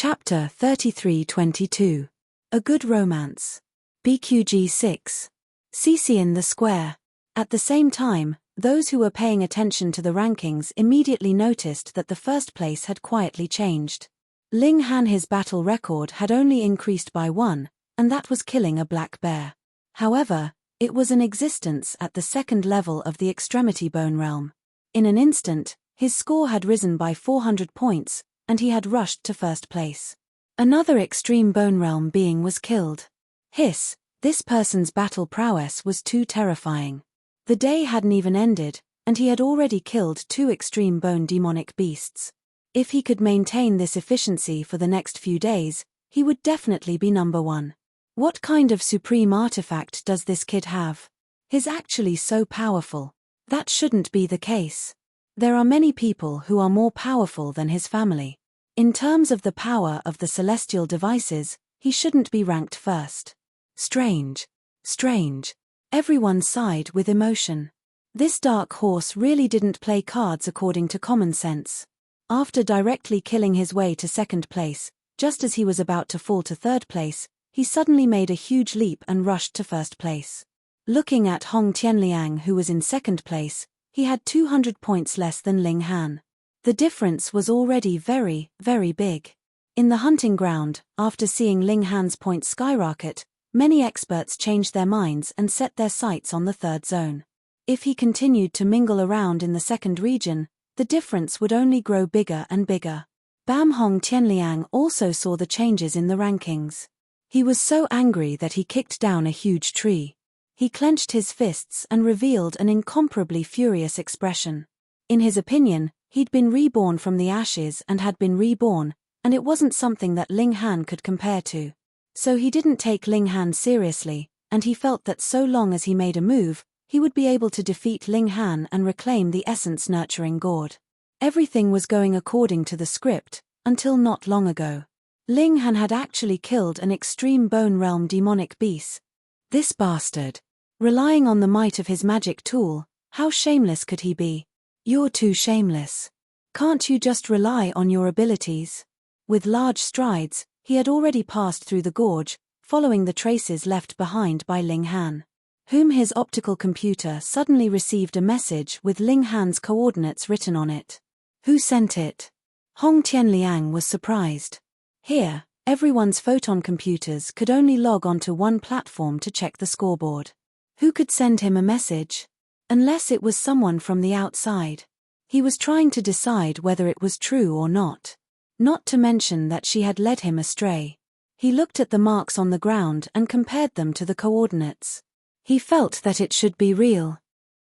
Chapter 33-22. A Good Romance. BQG 6. CC in the square. At the same time, those who were paying attention to the rankings immediately noticed that the first place had quietly changed. Ling Han, his battle record had only increased by 1, and that was killing a black bear. However, it was in existence at the second level of the Extremity Bone Realm. In an instant, his score had risen by 400 points, and he had rushed to first place. Another Extreme Bone Realm being was killed. Hiss, this person's battle prowess was too terrifying. The day hadn't even ended, and he had already killed 2 Extreme Bone demonic beasts. If he could maintain this efficiency for the next few days, he would definitely be number 1. What kind of supreme artifact does this kid have? He's actually so powerful. That shouldn't be the case. There are many people who are more powerful than his family. In terms of the power of the celestial devices, he shouldn't be ranked first. Strange. Strange. Everyone sighed with emotion. This dark horse really didn't play cards according to common sense. After directly killing his way to second place, just as he was about to fall to third place, he suddenly made a huge leap and rushed to first place. Looking at Hong Tianliang, who was in second place, he had 200 points less than Ling Han. The difference was already very, very big. In the hunting ground, after seeing Ling Han's points skyrocket, many experts changed their minds and set their sights on the third zone. If he continued to mingle around in the second region, the difference would only grow bigger and bigger. Bam Hong Tianliang also saw the changes in the rankings. He was so angry that he kicked down a huge tree. He clenched his fists and revealed an incomparably furious expression. In his opinion, he'd been reborn from the ashes and had been reborn, and it wasn't something that Ling Han could compare to. So he didn't take Ling Han seriously, and he felt that so long as he made a move, he would be able to defeat Ling Han and reclaim the essence-nurturing gourd. Everything was going according to the script, until not long ago. Ling Han had actually killed an Extreme Bone Realm demonic beast. This bastard. Relying on the might of his magic tool, how shameless could he be? You're too shameless. Can't you just rely on your abilities? With large strides, he had already passed through the gorge, following the traces left behind by Ling Han, whom his optical computer suddenly received a message with Ling Han's coordinates written on it. Who sent it? Hong Tianliang was surprised. Here, everyone's photon computers could only log onto one platform to check the scoreboard. Who could send him a message? Unless it was someone from the outside. He was trying to decide whether it was true or not. Not to mention that she had led him astray. He looked at the marks on the ground and compared them to the coordinates. He felt that it should be real.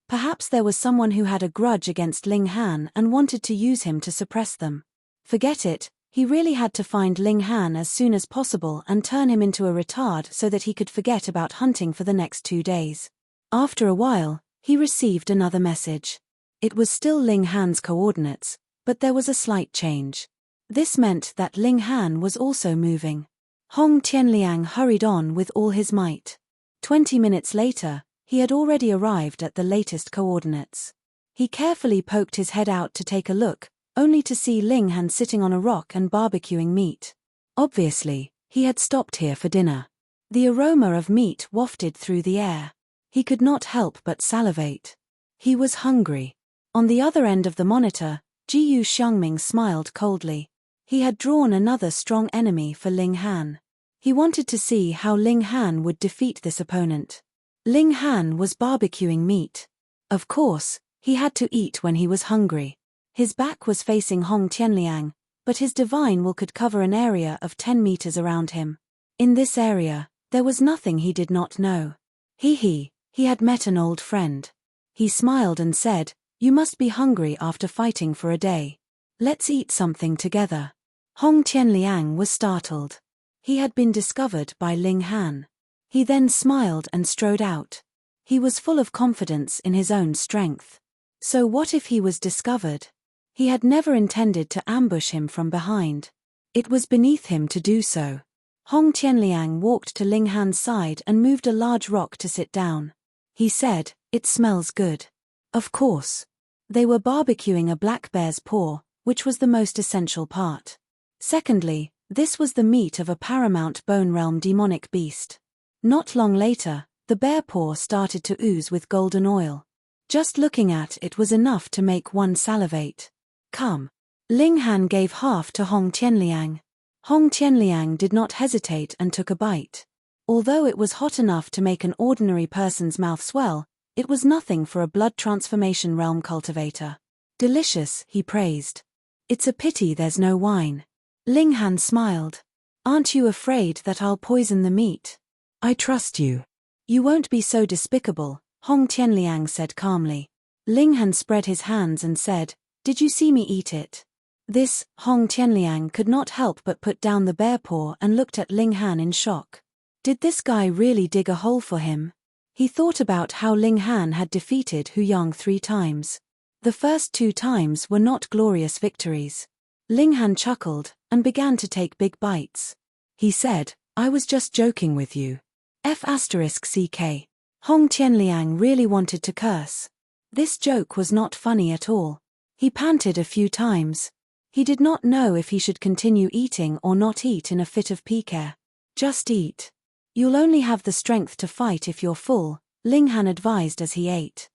Perhaps there was someone who had a grudge against Ling Han and wanted to use him to suppress them. Forget it, he really had to find Ling Han as soon as possible and turn him into a retard so that he could forget about hunting for the next 2 days. After a while, he received another message. It was still Ling Han's coordinates, but there was a slight change. This meant that Ling Han was also moving. Hong Tianliang hurried on with all his might. 20 minutes later, he had already arrived at the latest coordinates. He carefully poked his head out to take a look, only to see Ling Han sitting on a rock and barbecuing meat. Obviously, he had stopped here for dinner. The aroma of meat wafted through the air. He could not help but salivate. He was hungry. On the other end of the monitor, Jiyu Xiangming smiled coldly. He had drawn another strong enemy for Ling Han. He wanted to see how Ling Han would defeat this opponent. Ling Han was barbecuing meat. Of course, he had to eat when he was hungry. His back was facing Hong Tianliang, but his divine will could cover an area of 10 meters around him. In this area, there was nothing he did not know. He had met an old friend. He smiled and said, "You must be hungry after fighting for a day. Let's eat something together." Hong Tianliang was startled. He had been discovered by Ling Han. He then smiled and strode out. He was full of confidence in his own strength. So what if he was discovered? He had never intended to ambush him from behind. It was beneath him to do so. Hong Tianliang walked to Ling Han's side and moved a large rock to sit down. He said, "It smells good." Of course. They were barbecuing a black bear's paw, which was the most essential part. Secondly, This was the meat of a paramount bone realm demonic beast. Not long later, the bear paw started to ooze with golden oil. Just looking at it was enough to make one salivate. Come. Ling Han gave half to Hong Qianliang. Hong Qianliang did not hesitate and took a bite. Although it was hot enough to make an ordinary person's mouth swell, it was nothing for a blood transformation realm cultivator. Delicious, he praised. It's a pity there's no wine. Ling Han smiled. Aren't you afraid that I'll poison the meat? I trust you. You won't be so despicable, Hong Qianliang said calmly. Ling Han spread his hands and said, Did you see me eat it? This, Hong Qianliang could not help but put down the bear paw and looked at Ling Han in shock. Did this guy really dig a hole for him? He thought about how Ling Han had defeated Hu Yang 3 times. The first 2 times were not glorious victories. Ling Han chuckled and began to take big bites. He said, I was just joking with you. F***ck. Hong Qianliang really wanted to curse. This joke was not funny at all. He panted a few times. He did not know if he should continue eating or not eat in a fit of pique. Just eat. You'll only have the strength to fight if you're full, Ling Han advised as he ate.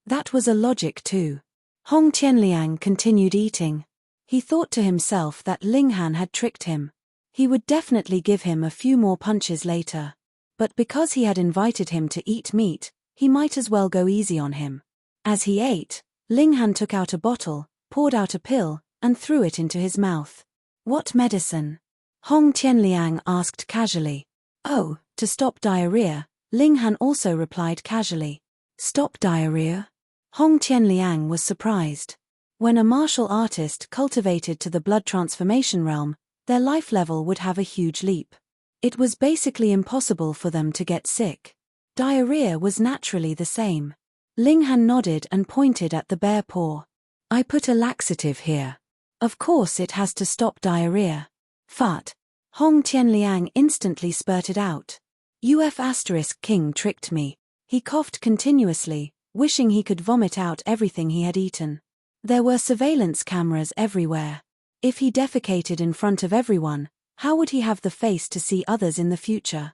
That was a logic too. Hong Qianliang continued eating. He thought to himself that Ling Han had tricked him. He would definitely give him a few more punches later. But because he had invited him to eat meat, he might as well go easy on him. As he ate, Ling Han took out a bottle, poured out a pill, and threw it into his mouth. What medicine? Hong Qianliang asked casually. Oh, to stop diarrhea, Ling Han also replied casually. Stop diarrhea? Hong Qianliang was surprised. When a martial artist cultivated to the blood transformation realm, their life level would have a huge leap. It was basically impossible for them to get sick. Diarrhea was naturally the same. Ling Han nodded and pointed at the bear paw. I put a laxative here. Of course it has to stop diarrhea. Fart. Hong Qianliang instantly spurted out. King tricked me. He coughed continuously, wishing he could vomit out everything he had eaten. There were surveillance cameras everywhere. If he defecated in front of everyone, how would he have the face to see others in the future?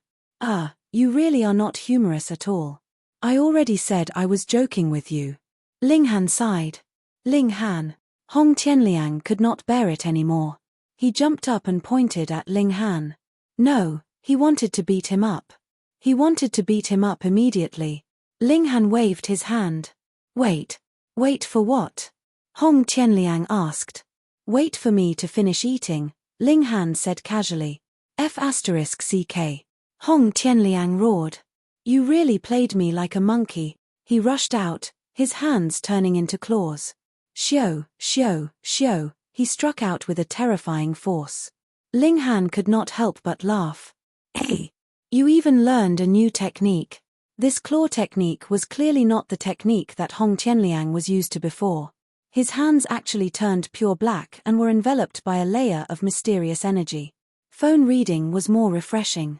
You really are not humorous at all. I already said I was joking with you. Ling Han sighed. Ling Han. Hong Qianliang could not bear it anymore. He jumped up and pointed at Ling Han. No, he wanted to beat him up. He wanted to beat him up immediately. Ling Han waved his hand. Wait for what? Hong Qianliang asked. Wait for me to finish eating, Ling Han said casually. F***ck. Hong Qianliang roared. You really played me like a monkey. He rushed out, his hands turning into claws. Xiao, xiao, xiao, he struck out with a terrifying force. Ling Han could not help but laugh. Hey! You even learned a new technique. This claw technique was clearly not the technique that Hong Qianliang was used to before. His hands actually turned pure black and were enveloped by a layer of mysterious energy. Phone reading was more refreshing.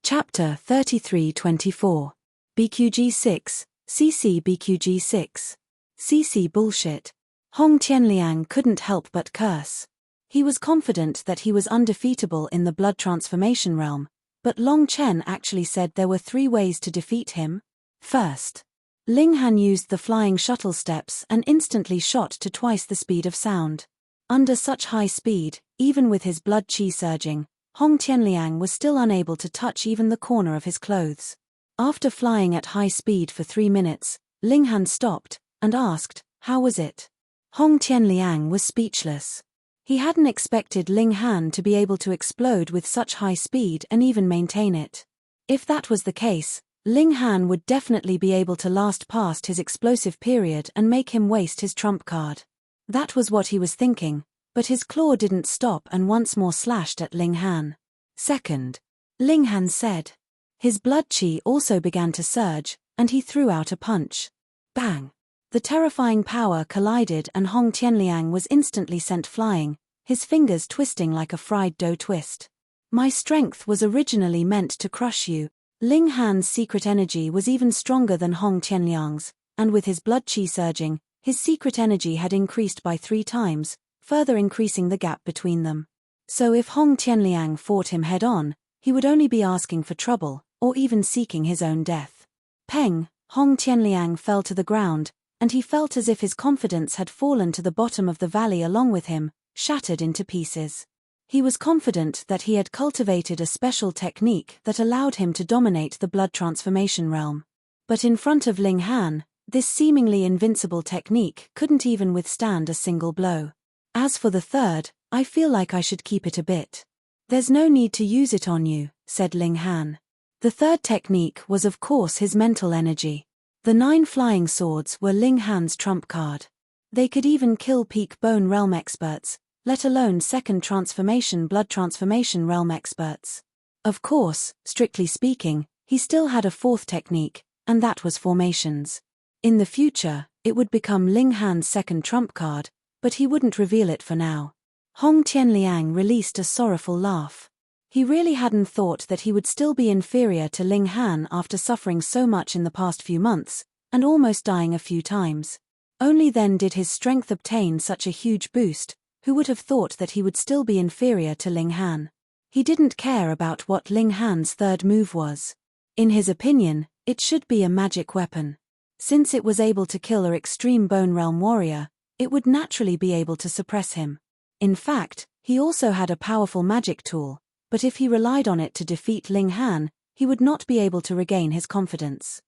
Chapter 33-24. BQG 6, CC BQG 6. CC bullshit. Hong Qianliang couldn't help but curse. He was confident that he was undefeatable in the blood transformation realm, but Long Chen actually said there were 3 ways to defeat him. First, Ling Han used the flying shuttle steps and instantly shot to twice the speed of sound. Under such high speed, even with his blood qi surging, Hong Qianliang was still unable to touch even the corner of his clothes. After flying at high speed for 3 minutes, Ling Han stopped and asked, how was it? Hong Qianliang was speechless. He hadn't expected Ling Han to be able to explode with such high speed and even maintain it. If that was the case, Ling Han would definitely be able to last past his explosive period and make him waste his trump card. That was what he was thinking, but his claw didn't stop and once more slashed at Ling Han. Second, Ling Han said. His blood qi also began to surge, and he threw out a punch. Bang! The terrifying power collided and Hong Qianliang was instantly sent flying, his fingers twisting like a fried dough twist. My strength was originally meant to crush you. Ling Han's secret energy was even stronger than Hong Qianliang's, and with his blood qi surging, his secret energy had increased by 3 times, further increasing the gap between them. So if Hong Tianliang fought him head-on, he would only be asking for trouble, or even seeking his own death. Peng, Hong Tianliang fell to the ground, and he felt as if his confidence had fallen to the bottom of the valley along with him, shattered into pieces. He was confident that he had cultivated a special technique that allowed him to dominate the blood transformation realm. But in front of Ling Han, this seemingly invincible technique couldn't even withstand a single blow. As for the third, I feel like I should keep it a bit. There's no need to use it on you, said Ling Han. The third technique was of course his mental energy. The 9 flying swords were Ling Han's trump card. They could even kill peak bone realm experts, let alone second transformation blood transformation realm experts. Of course, strictly speaking, he still had a fourth technique, and that was formations. In the future, it would become Ling Han's second trump card, but he wouldn't reveal it for now. Hong Tianliang released a sorrowful laugh. He really hadn't thought that he would still be inferior to Ling Han after suffering so much in the past few months, and almost dying a few times. Only then did his strength obtain such a huge boost. Who would have thought that he would still be inferior to Ling Han? He didn't care about what Ling Han's third move was. In his opinion, it should be a magic weapon. Since it was able to kill an extreme bone realm warrior, it would naturally be able to suppress him. In fact, he also had a powerful magic tool, but if he relied on it to defeat Ling Han, he would not be able to regain his confidence.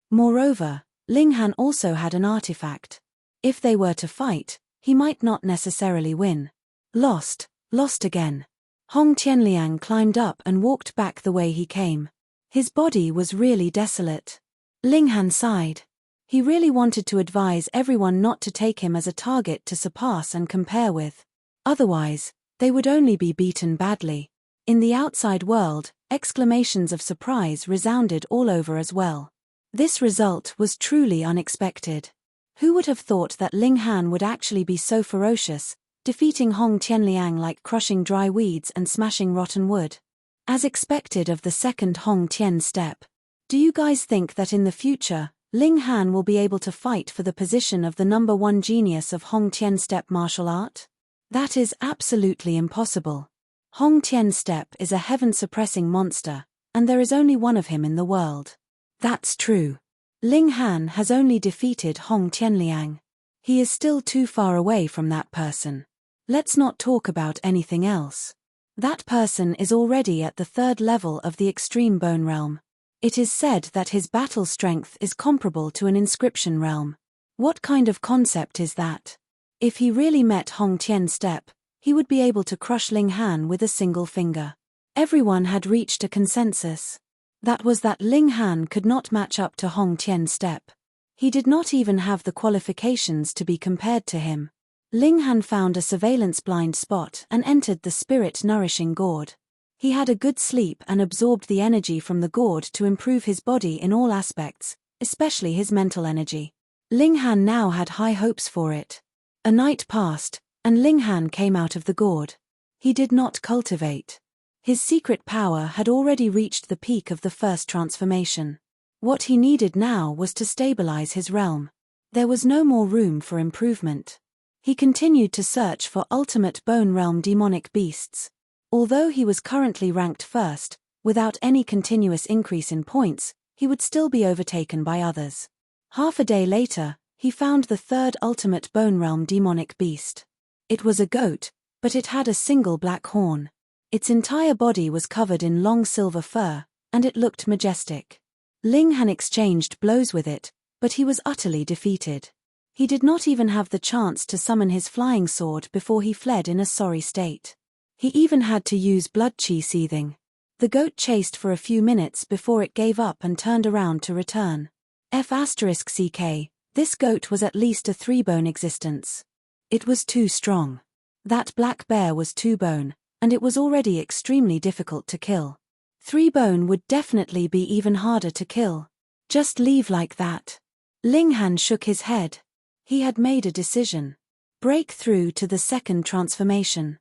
Moreover, Ling Han also had an artifact. If they were to fight, he might not necessarily win. Lost again. Hong Tianliang climbed up and walked back the way he came. His body was really desolate. Ling Han sighed. He really wanted to advise everyone not to take him as a target to surpass and compare with. Otherwise, they would only be beaten badly. In the outside world, exclamations of surprise resounded all over as well. This result was truly unexpected. Who would have thought that Ling Han would actually be so ferocious, defeating Hong Tianliang like crushing dry weeds and smashing rotten wood? As expected of the second Hong Tian step. Do you guys think that in the future, Ling Han will be able to fight for the position of the number 1 genius of Hong Tian step martial art? That is absolutely impossible. Hong Tian step is a heaven-suppressing monster, and there is only one of him in the world. That's true. Ling Han has only defeated Hong Tianliang. He is still too far away from that person. Let's not talk about anything else. That person is already at the 3rd level of the extreme bone realm. It is said that his battle strength is comparable to an inscription realm. What kind of concept is that? If he really met Hong Tian step, he would be able to crush Ling Han with a single finger. Everyone had reached a consensus. That was that Ling Han could not match up to Hong Tian step. He did not even have the qualifications to be compared to him. Ling Han found a surveillance blind spot and entered the spirit-nourishing gourd. He had a good sleep and absorbed the energy from the gourd to improve his body in all aspects, especially his mental energy. Ling Han now had high hopes for it. A night passed, and Ling Han came out of the gourd. He did not cultivate. His secret power had already reached the peak of the first transformation. What he needed now was to stabilize his realm. There was no more room for improvement. He continued to search for ultimate bone realm demonic beasts. Although he was currently ranked first, without any continuous increase in points, he would still be overtaken by others. Half a day later, he found the 3rd ultimate bone realm demonic beast. It was a goat, but it had a single black horn. Its entire body was covered in long silver fur, and it looked majestic. Ling Han exchanged blows with it, but he was utterly defeated. He did not even have the chance to summon his flying sword before he fled in a sorry state. He even had to use blood chi seething. The goat chased for a few minutes before it gave up and turned around to return. F***ck, this goat was at least a 3-bone existence. It was too strong. That black bear was 2-bone, and it was already extremely difficult to kill. 3-bone would definitely be even harder to kill. Just leave like that. Ling Han shook his head. He had made a decision. Break through to the second transformation.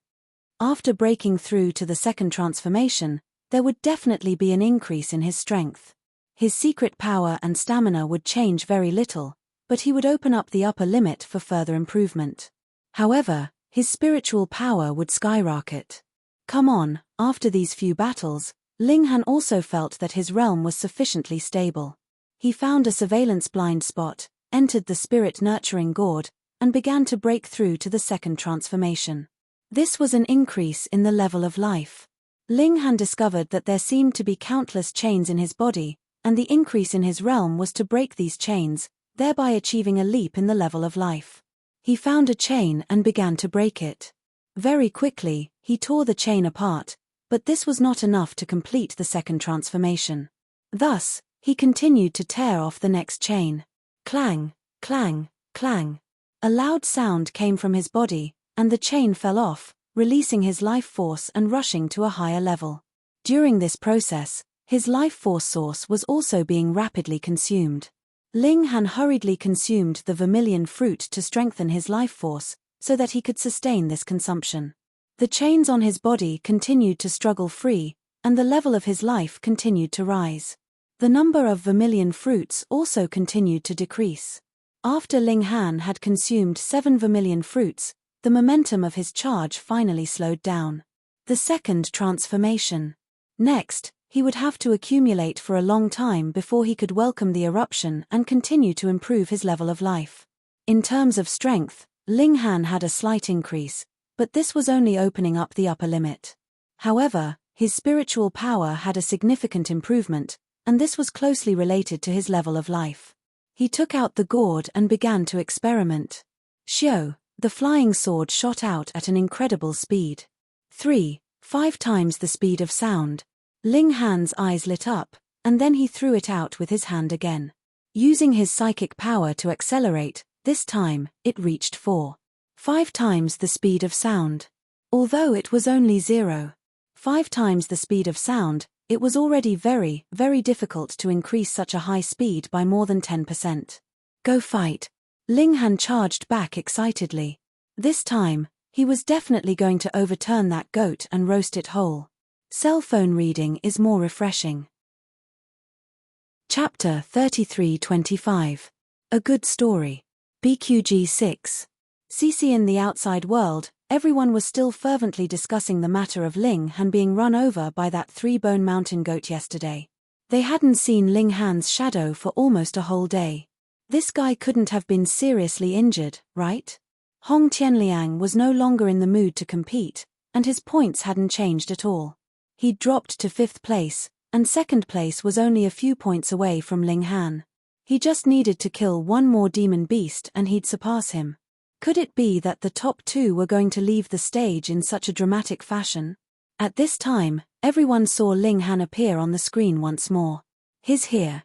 After breaking through to the second transformation, there would definitely be an increase in his strength. His secret power and stamina would change very little, but he would open up the upper limit for further improvement. However, his spiritual power would skyrocket. Come on, after these few battles, Ling Han also felt that his realm was sufficiently stable. He found a surveillance blind spot, entered the spirit-nurturing gourd, and began to break through to the second transformation. This was an increase in the level of life. Ling Han discovered that there seemed to be countless chains in his body, and the increase in his realm was to break these chains, thereby achieving a leap in the level of life. He found a chain and began to break it. Very quickly, he tore the chain apart, but this was not enough to complete the second transformation. Thus, he continued to tear off the next chain. Clang, clang, clang. A loud sound came from his body, and the chain fell off, releasing his life force and rushing to a higher level. During this process, his life force source was also being rapidly consumed. Ling Han hurriedly consumed the vermilion fruit to strengthen his life force, so that he could sustain this consumption. The chains on his body continued to struggle free, and the level of his life continued to rise. The number of vermilion fruits also continued to decrease. After Ling Han had consumed 7 vermilion fruits, the momentum of his charge finally slowed down. The second transformation. Next, he would have to accumulate for a long time before he could welcome the eruption and continue to improve his level of life. In terms of strength, Ling Han had a slight increase, but this was only opening up the upper limit. However, his spiritual power had a significant improvement, and this was closely related to his level of life. He took out the gourd and began to experiment. Xiao, the flying sword shot out at an incredible speed. 5 times the speed of sound. Ling Han's eyes lit up, and then he threw it out with his hand again. Using his psychic power to accelerate, this time, it reached 5 times the speed of sound. Although it was only 5 times the speed of sound, it was already very, very difficult to increase such a high speed by more than 10%. Go fight. Ling Han charged back excitedly. This time, he was definitely going to overturn that goat and roast it whole. Cell phone reading is more refreshing. Chapter 33-25. A Good Story. BQG 6. CC. In the outside world, everyone was still fervently discussing the matter of Ling Han being run over by that 3-bone mountain goat yesterday. They hadn't seen Ling Han's shadow for almost a whole day. This guy couldn't have been seriously injured, right? Hong Tianliang was no longer in the mood to compete, and his points hadn't changed at all. He'd dropped to 5th place, and 2nd place was only a few points away from Ling Han. He just needed to kill one more demon beast and he'd surpass him. Could it be that the top 2 were going to leave the stage in such a dramatic fashion? At this time, everyone saw Ling Han appear on the screen once more. He's here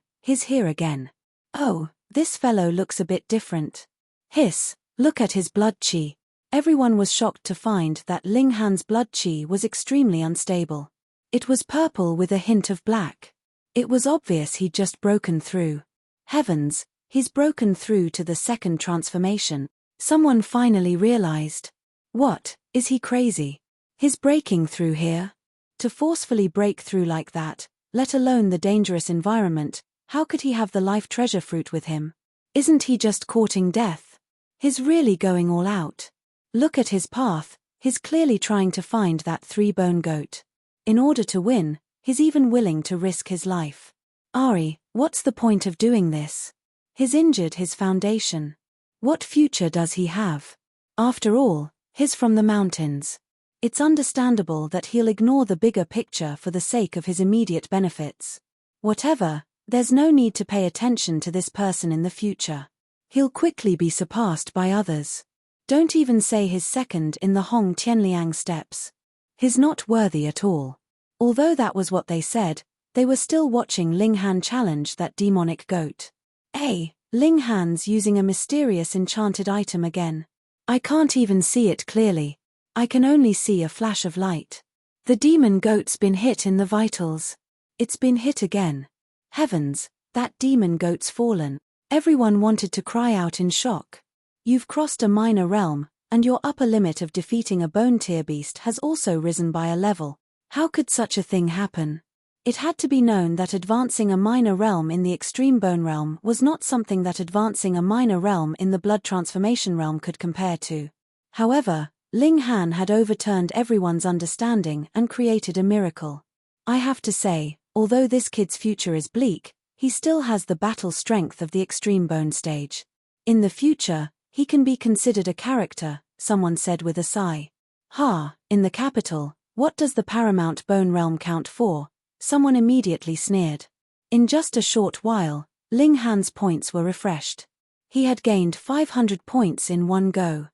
again. Oh, this fellow looks a bit different. Hiss, look at his blood qi. Everyone was shocked to find that Ling Han's blood qi was extremely unstable. It was purple with a hint of black. It was obvious he'd just broken through. Heavens, he's broken through to the second transformation. Someone finally realized. What, is he crazy? He's breaking through here? To forcefully break through like that, let alone the dangerous environment, how could he have the life treasure fruit with him? Isn't he just courting death? He's really going all out. Look at his path, he's clearly trying to find that 3-bone goat. In order to win, he's even willing to risk his life. Ari, what's the point of doing this? He's injured his foundation. What future does he have? After all, he's from the mountains. It's understandable that he'll ignore the bigger picture for the sake of his immediate benefits. Whatever, there's no need to pay attention to this person in the future. He'll quickly be surpassed by others. Don't even say he's second in the Hong Tianliang steps. He's not worthy at all. Although that was what they said, they were still watching Ling Han challenge that demonic goat. Ling Han's using a mysterious enchanted item again. I can't even see it clearly. I can only see a flash of light. The demon goat's been hit in the vitals. It's been hit again. Heavens, that demon goat's fallen. Everyone wanted to cry out in shock. You've crossed a minor realm, and your upper limit of defeating a bone tier beast has also risen by a level. How could such a thing happen? It had to be known that advancing a minor realm in the extreme bone realm was not something that advancing a minor realm in the blood transformation realm could compare to. However, Ling Han had overturned everyone's understanding and created a miracle. I have to say, although this kid's future is bleak, he still has the battle strength of the extreme bone stage. In the future, he can be considered a character, someone said with a sigh. In the capital, what does the paramount bone realm count for? Someone immediately sneered. In just a short while, Ling Han's points were refreshed. He had gained 500 points in one go.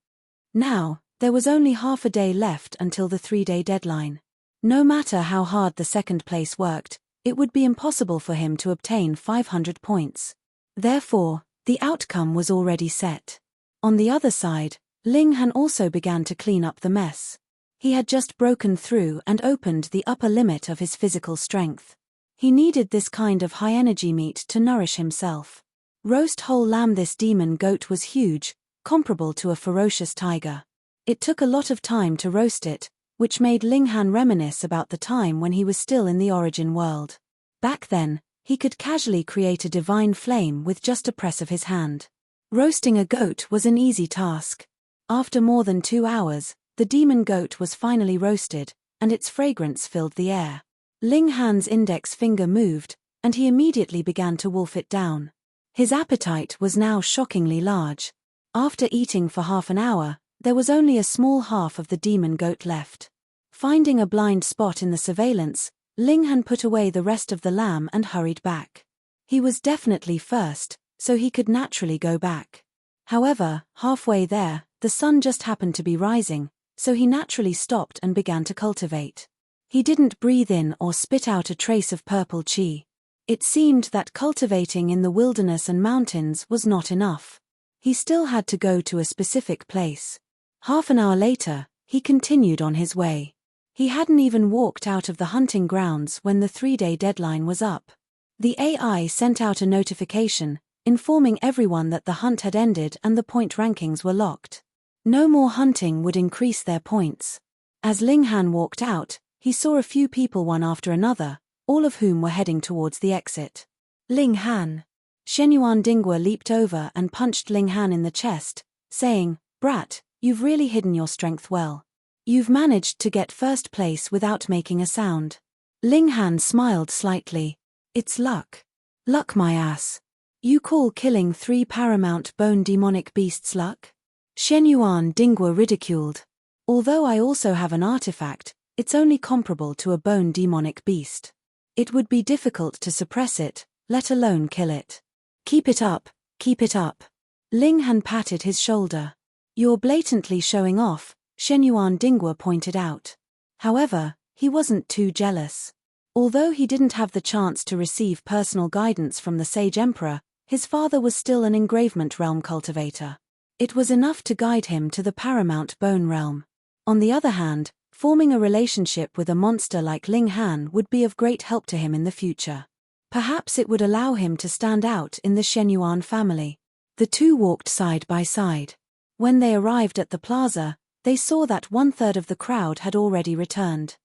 Now, there was only half a day left until the 3-day deadline. No matter how hard the second place worked, it would be impossible for him to obtain 500 points. Therefore, the outcome was already set. On the other side, Ling Han also began to clean up the mess. He had just broken through and opened the upper limit of his physical strength. He needed this kind of high-energy meat to nourish himself. Roast whole lamb. This demon goat was huge, comparable to a ferocious tiger. It took a lot of time to roast it, which made Ling Han reminisce about the time when he was still in the origin world. Back then, he could casually create a divine flame with just a press of his hand. Roasting a goat was an easy task. After more than 2 hours, the demon goat was finally roasted, and its fragrance filled the air. Ling Han's index finger moved, and he immediately began to wolf it down. His appetite was now shockingly large. After eating for half an hour, there was only a small half of the demon goat left. Finding a blind spot in the surveillance, Ling Han put away the rest of the lamb and hurried back. He was definitely first, so he could naturally go back. However, halfway there, the sun just happened to be rising, so he naturally stopped and began to cultivate. He didn't breathe in or spit out a trace of purple chi. It seemed that cultivating in the wilderness and mountains was not enough. He still had to go to a specific place. Half an hour later, he continued on his way. He hadn't even walked out of the hunting grounds when the 3-day deadline was up. The AI sent out a notification, informing everyone that the hunt had ended and the point rankings were locked. No more hunting would increase their points. As Ling Han walked out, he saw a few people one after another, all of whom were heading towards the exit. Ling Han. Shenyuan Dingwa leaped over and punched Ling Han in the chest, saying, "Brat, you've really hidden your strength well. You've managed to get first place without making a sound." Ling Han smiled slightly. "It's luck." "Luck my ass. You call killing 3 paramount bone demonic beasts luck?" Shenyuan Dingwa ridiculed. "Although I also have an artifact, it's only comparable to a bone demonic beast. It would be difficult to suppress it, let alone kill it." Keep it up, keep it up." Ling Han patted his shoulder. "You're blatantly showing off," Shenyuan Dingwa pointed out. However, he wasn't too jealous. Although he didn't have the chance to receive personal guidance from the Sage Emperor, his father was still an engravement realm cultivator. It was enough to guide him to the paramount bone realm. On the other hand, forming a relationship with a monster like Ling Han would be of great help to him in the future. Perhaps it would allow him to stand out in the Shenyuan family. The two walked side by side. When they arrived at the plaza, they saw that 1/3 of the crowd had already returned.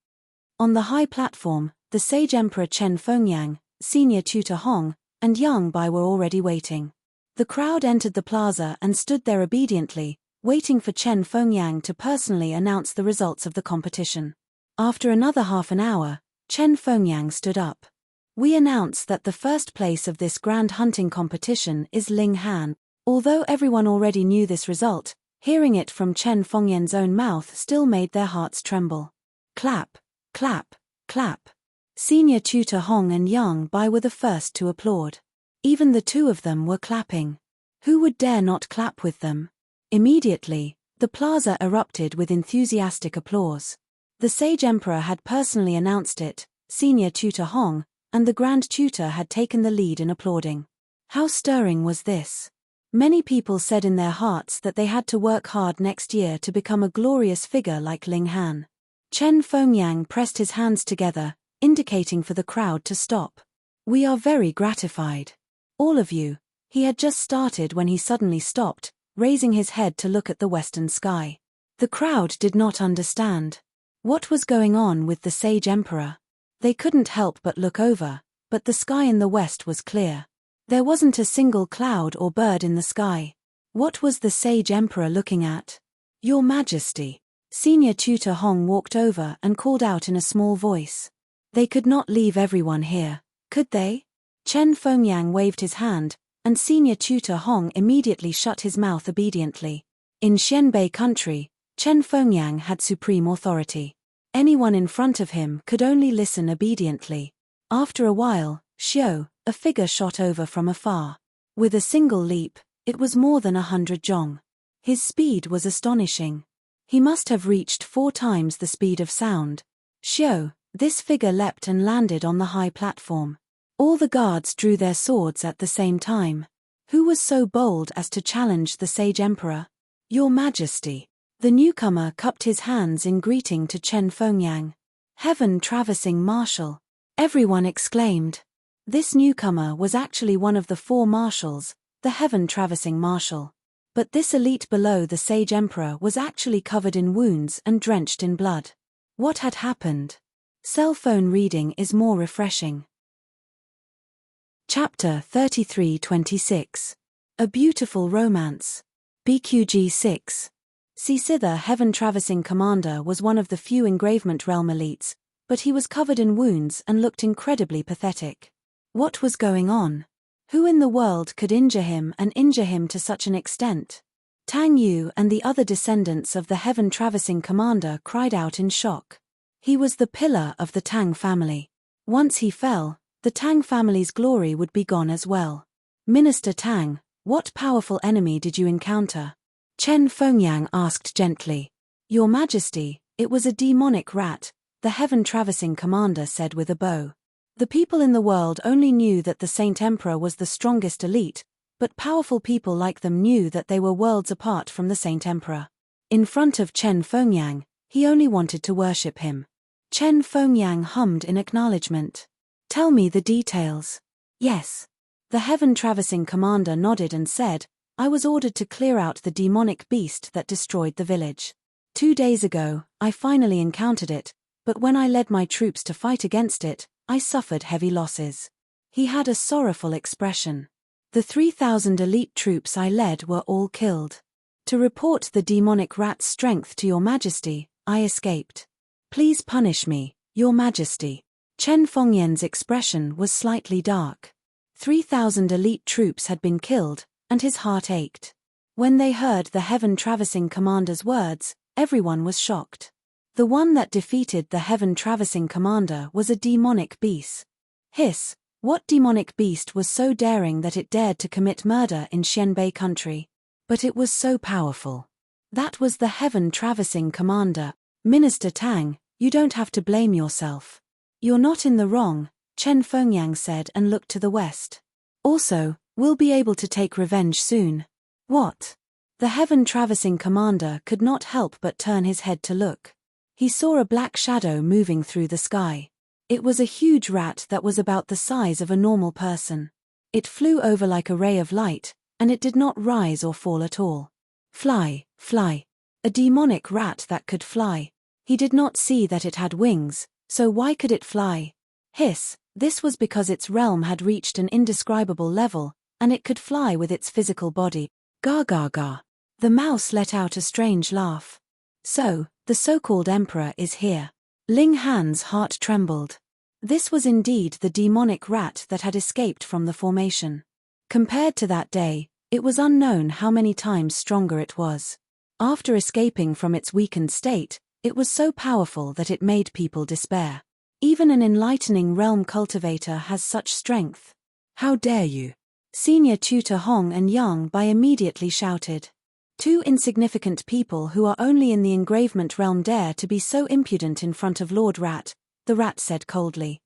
On the high platform, the Sage Emperor Chen Fengyang, Senior Tutor Hong, and Yang Bai were already waiting. The crowd entered the plaza and stood there obediently, waiting for Chen Fengyang to personally announce the results of the competition. After another half an hour, Chen Fengyang stood up. "We announce that the first place of this grand hunting competition is Ling Han." Although everyone already knew this result, hearing it from Chen Fengyang's own mouth still made their hearts tremble. Clap, clap, clap. Senior Tutor Hong and Yang Bai were the first to applaud. Even the two of them were clapping. Who would dare not clap with them? Immediately, the plaza erupted with enthusiastic applause. The Sage Emperor had personally announced it, Senior Tutor Hong, and the Grand Tutor had taken the lead in applauding. How stirring was this? Many people said in their hearts that they had to work hard next year to become a glorious figure like Ling Han. Chen Fengyang pressed his hands together, indicating for the crowd to stop. "We are very gratified. All of you." He had just started when he suddenly stopped, raising his head to look at the western sky. The crowd did not understand. What was going on with the Sage Emperor? They couldn't help but look over, but the sky in the west was clear. There wasn't a single cloud or bird in the sky. What was the Sage Emperor looking at? "Your Majesty," Senior Tutor Hong walked over and called out in a small voice. They could not leave everyone here, could they? Chen Fengyang waved his hand, and Senior Tutor Hong immediately shut his mouth obediently. In Xianbei country, Chen Fengyang had supreme authority. Anyone in front of him could only listen obediently. After a while, Xiao, a figure shot over from afar. With a single leap, it was more than 100 zhong. His speed was astonishing. He must have reached 4 times the speed of sound. Xiao, this figure leapt and landed on the high platform. All the guards drew their swords at the same time. Who was so bold as to challenge the sage emperor? Your Majesty. The newcomer cupped his hands in greeting to Chen Fengyang. Heaven traversing marshal. Everyone exclaimed. This newcomer was actually one of the 4 marshals, the heaven traversing marshal. But this elite below the sage emperor was actually covered in wounds and drenched in blood. What had happened? Cell phone reading is more refreshing. Chapter 33-26. A Beautiful Romance. BQG 6. Sither Heaven Traversing Commander was one of the few engravement realm elites, but he was covered in wounds and looked incredibly pathetic. What was going on? Who in the world could injure him to such an extent? Tang Yu and the other descendants of the Heaven Traversing Commander cried out in shock. He was the pillar of the Tang family. Once he fell, the Tang family's glory would be gone as well. Minister Tang, what powerful enemy did you encounter? Chen Fengyang asked gently. Your Majesty, it was a demonic rat, the Heaven Traversing Commander said with a bow. The people in the world only knew that the Saint Emperor was the strongest elite, but powerful people like them knew that they were worlds apart from the Saint Emperor. In front of Chen Fengyang, he only wanted to worship him. Chen Fengyang hummed in acknowledgement. Tell me the details. Yes. The Heaven Traversing Commander nodded and said, I was ordered to clear out the demonic beast that destroyed the village. 2 days ago, I finally encountered it, but when I led my troops to fight against it, I suffered heavy losses. He had a sorrowful expression. The 3,000 elite troops I led were all killed. To report the demonic rat's strength to Your Majesty, I escaped. Please punish me, Your Majesty. Chen Fengyang's expression was slightly dark. 3,000 elite troops had been killed, and his heart ached. When they heard the Heaven Traversing Commander's words, everyone was shocked. The one that defeated the Heaven Traversing Commander was a demonic beast. Hiss, what demonic beast was so daring that it dared to commit murder in Xianbei country? But it was so powerful. That was the Heaven Traversing Commander. Minister Tang, you don't have to blame yourself. You're not in the wrong, Chen Fengyang said and looked to the west. Also, we'll be able to take revenge soon. What? The Heaven Traversing Commander could not help but turn his head to look. He saw a black shadow moving through the sky. It was a huge rat that was about the size of a normal person. It flew over like a ray of light, and it did not rise or fall at all. Fly, fly. A demonic rat that could fly. He did not see that it had wings, so why could it fly? Hiss, this was because its realm had reached an indescribable level, and it could fly with its physical body. Ga ga ga. The mouse let out a strange laugh. So, the so-called emperor is here. Ling Han's heart trembled. This was indeed the demonic rat that had escaped from the formation. Compared to that day, it was unknown how many times stronger it was. After escaping from its weakened state, it was so powerful that it made people despair. Even an enlightening realm cultivator has such strength. How dare you? Senior Tutor Hong and Yang Bai immediately shouted. 2 insignificant people who are only in the engravement realm dare to be so impudent in front of Lord Rat, the rat said coldly.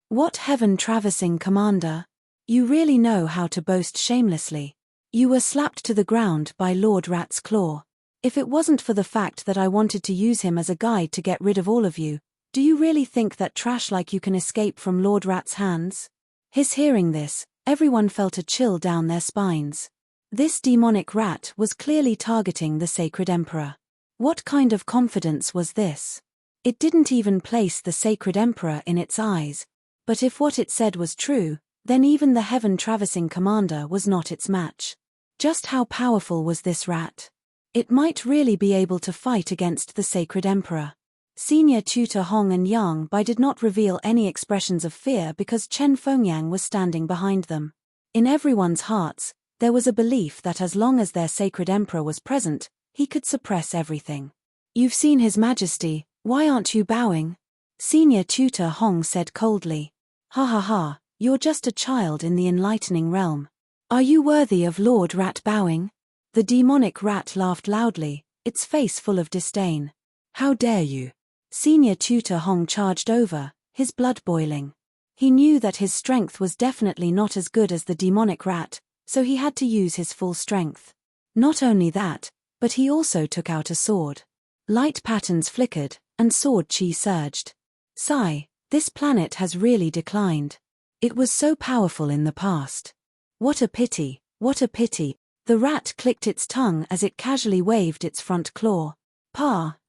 What Heaven Traversing Commander? You really know how to boast shamelessly. You were slapped to the ground by Lord Rat's claw. If it wasn't for the fact that I wanted to use him as a guide to get rid of all of you, do you really think that trash like you can escape from Lord Rat's hands? Hearing this, everyone felt a chill down their spines. This demonic rat was clearly targeting the sacred emperor. What kind of confidence was this? It didn't even place the sacred emperor in its eyes. But if what it said was true, then even the Heaven Traversing Commander was not its match. Just how powerful was this rat? It might really be able to fight against the Sacred Emperor. Senior tutor Hong and Yang Bai did not reveal any expressions of fear because Chen Fengyang was standing behind them. In everyone's hearts, there was a belief that as long as their Sacred Emperor was present, he could suppress everything. "You've seen His Majesty, why aren't you bowing?" Senior tutor Hong said coldly. "Ha ha ha, you're just a child in the enlightening realm. Are you worthy of Lord Rat bowing?" The demonic rat laughed loudly, its face full of disdain. "How dare you?" Senior tutor Hong charged over, his blood boiling. He knew that his strength was definitely not as good as the demonic rat, so he had to use his full strength. Not only that, but he also took out a sword. Light patterns flickered, and sword chi surged. Sigh, this planet has really declined. It was so powerful in the past. What a pity, what a pity. The rat clicked its tongue as it casually waved its front claw.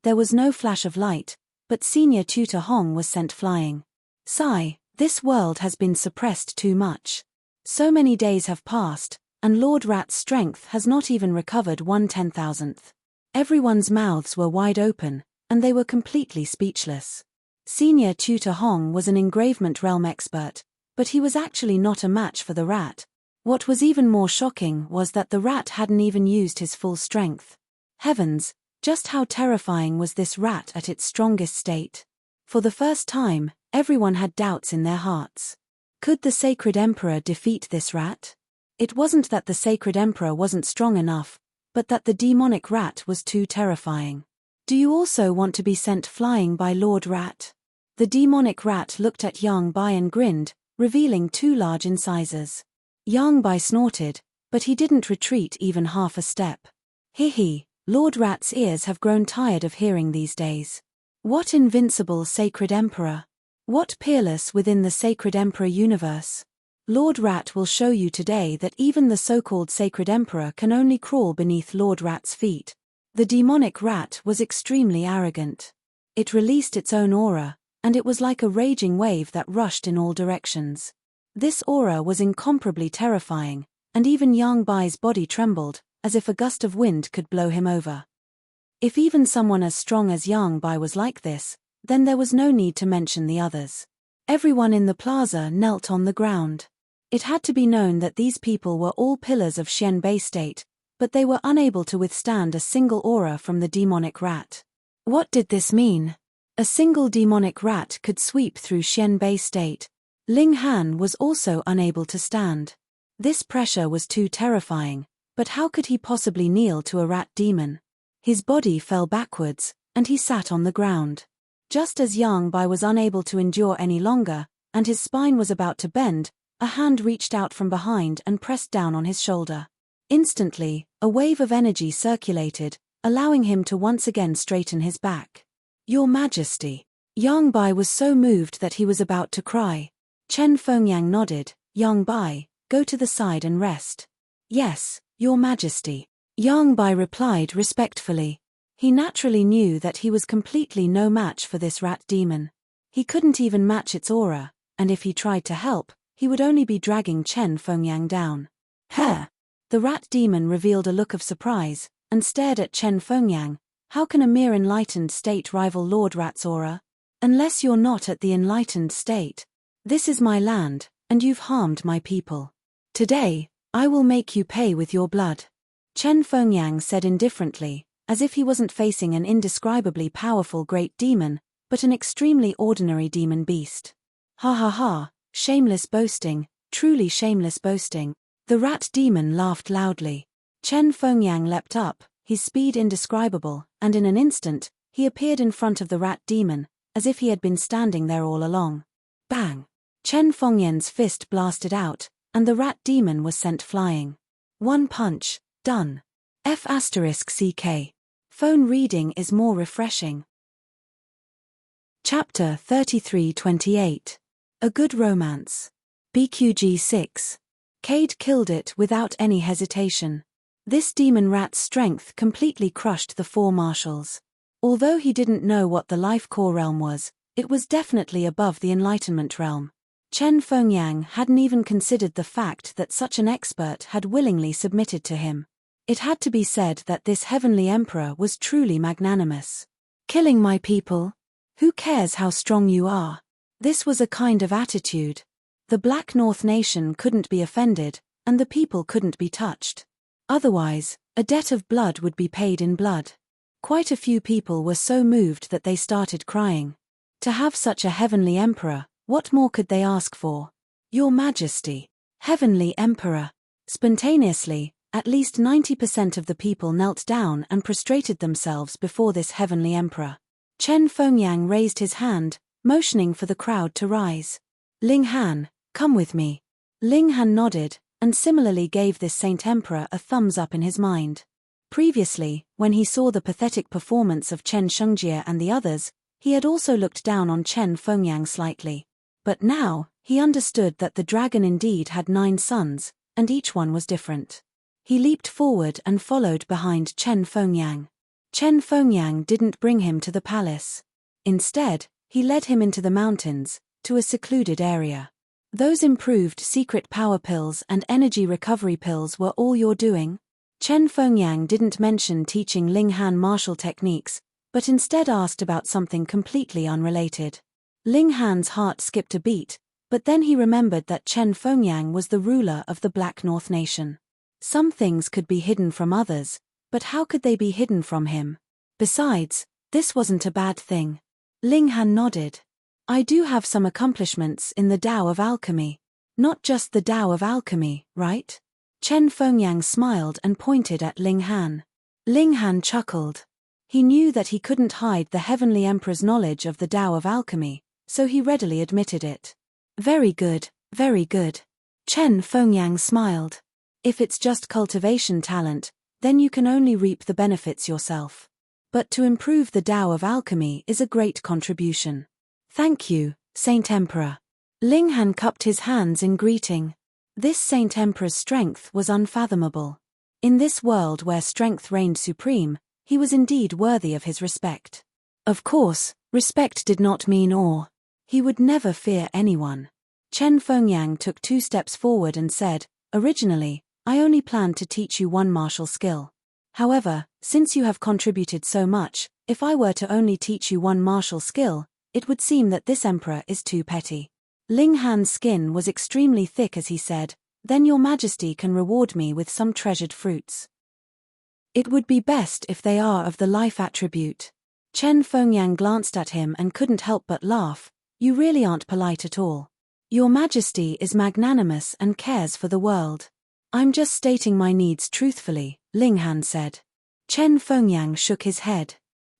There was no flash of light, but Senior Tutor Hong was sent flying. Sigh, this world has been suppressed too much. So many days have passed, and Lord Rat's strength has not even recovered 1/10,000th. Everyone's mouths were wide open, and they were completely speechless. Senior Tutor Hong was an engravement realm expert, but he was actually not a match for the rat. What was even more shocking was that the rat hadn't even used his full strength. Heavens, just how terrifying was this rat at its strongest state? For the first time, everyone had doubts in their hearts. Could the Sacred Emperor defeat this rat? It wasn't that the Sacred Emperor wasn't strong enough, but that the demonic rat was too terrifying. "Do you also want to be sent flying by Lord Rat?" The demonic rat looked at Yang Bai and grinned, revealing 2 large incisors. Yang Bai snorted, but he didn't retreat even half a step. "Hee, Lord Rat's ears have grown tired of hearing these days. What invincible Sacred Emperor? What peerless within the Sacred Emperor universe? Lord Rat will show you today that even the so-called Sacred Emperor can only crawl beneath Lord Rat's feet." The demonic rat was extremely arrogant. It released its own aura, and it was like a raging wave that rushed in all directions. This aura was incomparably terrifying, and even Yang Bai's body trembled, as if a gust of wind could blow him over. If even someone as strong as Yang Bai was like this, then there was no need to mention the others. Everyone in the plaza knelt on the ground. It had to be known that these people were all pillars of Xianbei state, but they were unable to withstand a single aura from the demonic rat. What did this mean? A single demonic rat could sweep through Xianbei state. Ling Han was also unable to stand. This pressure was too terrifying, but how could he possibly kneel to a rat demon? His body fell backwards, and he sat on the ground. Just as Yang Bai was unable to endure any longer, and his spine was about to bend, a hand reached out from behind and pressed down on his shoulder. Instantly, a wave of energy circulated, allowing him to once again straighten his back. "Your Majesty." Yang Bai was so moved that he was about to cry. Chen Fengyang nodded. "Yang Bai, go to the side and rest." "Yes, Your Majesty." Yang Bai replied respectfully. He naturally knew that he was completely no match for this rat demon. He couldn't even match its aura, and if he tried to help, he would only be dragging Chen Fengyang down. "Huh!" The rat demon revealed a look of surprise, and stared at Chen Fengyang. "How can a mere enlightened state rival Lord Rat's aura? Unless you're not at the enlightened state. This is my land, and you've harmed my people. Today, I will make you pay with your blood." Chen Fengyang said indifferently, as if he wasn't facing an indescribably powerful great demon, but an extremely ordinary demon beast. "Ha ha ha, shameless boasting, truly shameless boasting." The rat demon laughed loudly. Chen Fengyang leapt up, his speed indescribable, and in an instant, he appeared in front of the rat demon, as if he had been standing there all along. Bang! Chen Fengyang's fist blasted out, and the rat demon was sent flying. One punch, done. F***CK. Phone reading is more refreshing. Chapter 3328. A Good Romance. BQG 6. Cade killed it without any hesitation. This demon rat's strength completely crushed the 4 marshals. Although he didn't know what the life core realm was, it was definitely above the enlightenment realm. Chen Fengyang hadn't even considered the fact that such an expert had willingly submitted to him. It had to be said that this heavenly emperor was truly magnanimous. Killing my people? Who cares how strong you are? This was a kind of attitude. The Black North nation couldn't be offended, and the people couldn't be touched. Otherwise, a debt of blood would be paid in blood. Quite a few people were so moved that they started crying. To have such a heavenly emperor, what more could they ask for? Your Majesty, heavenly emperor. Spontaneously, at least 90% of the people knelt down and prostrated themselves before this heavenly emperor. Chen Fengyang raised his hand, motioning for the crowd to rise. Ling Han, come with me. Ling Han nodded, and similarly gave this Saint Emperor a thumbs up in his mind. Previously, when he saw the pathetic performance of Chen Shungjie and the others, he had also looked down on Chen Fengyang slightly. But now, he understood that the dragon indeed had 9 sons, and each one was different. He leaped forward and followed behind Chen Fengyang. Chen Fengyang didn't bring him to the palace. Instead, he led him into the mountains, to a secluded area. Those improved secret power pills and energy recovery pills were all your doing? Chen Fengyang didn't mention teaching Ling Han martial techniques, but instead asked about something completely unrelated. Ling Han's heart skipped a beat, but then he remembered that Chen Fengyang was the ruler of the Black North nation. Some things could be hidden from others, but how could they be hidden from him? Besides, this wasn't a bad thing. Ling Han nodded. I do have some accomplishments in the Tao of Alchemy. Not just the Tao of Alchemy, right? Chen Fengyang smiled and pointed at Ling Han. Ling Han chuckled. He knew that he couldn't hide the Heavenly Emperor's knowledge of the Tao of Alchemy, so he readily admitted it. Very good, very good. Chen Fengyang smiled. If it's just cultivation talent, then you can only reap the benefits yourself. But to improve the Tao of Alchemy is a great contribution. Thank you, Saint Emperor. Ling Han cupped his hands in greeting. This Saint Emperor's strength was unfathomable. In this world where strength reigned supreme, he was indeed worthy of his respect. Of course, respect did not mean awe. He would never fear anyone. Chen Fengyang took 2 steps forward and said, originally, I only planned to teach you one martial skill. However, since you have contributed so much, if I were to only teach you one martial skill, it would seem that this emperor is too petty. Ling Han's skin was extremely thick as he said, then your majesty can reward me with some treasured fruits. It would be best if they are of the life attribute. Chen Fengyang glanced at him and couldn't help but laugh. You really aren't polite at all. Your majesty is magnanimous and cares for the world. I'm just stating my needs truthfully, Ling Han said. Chen Fengyang shook his head.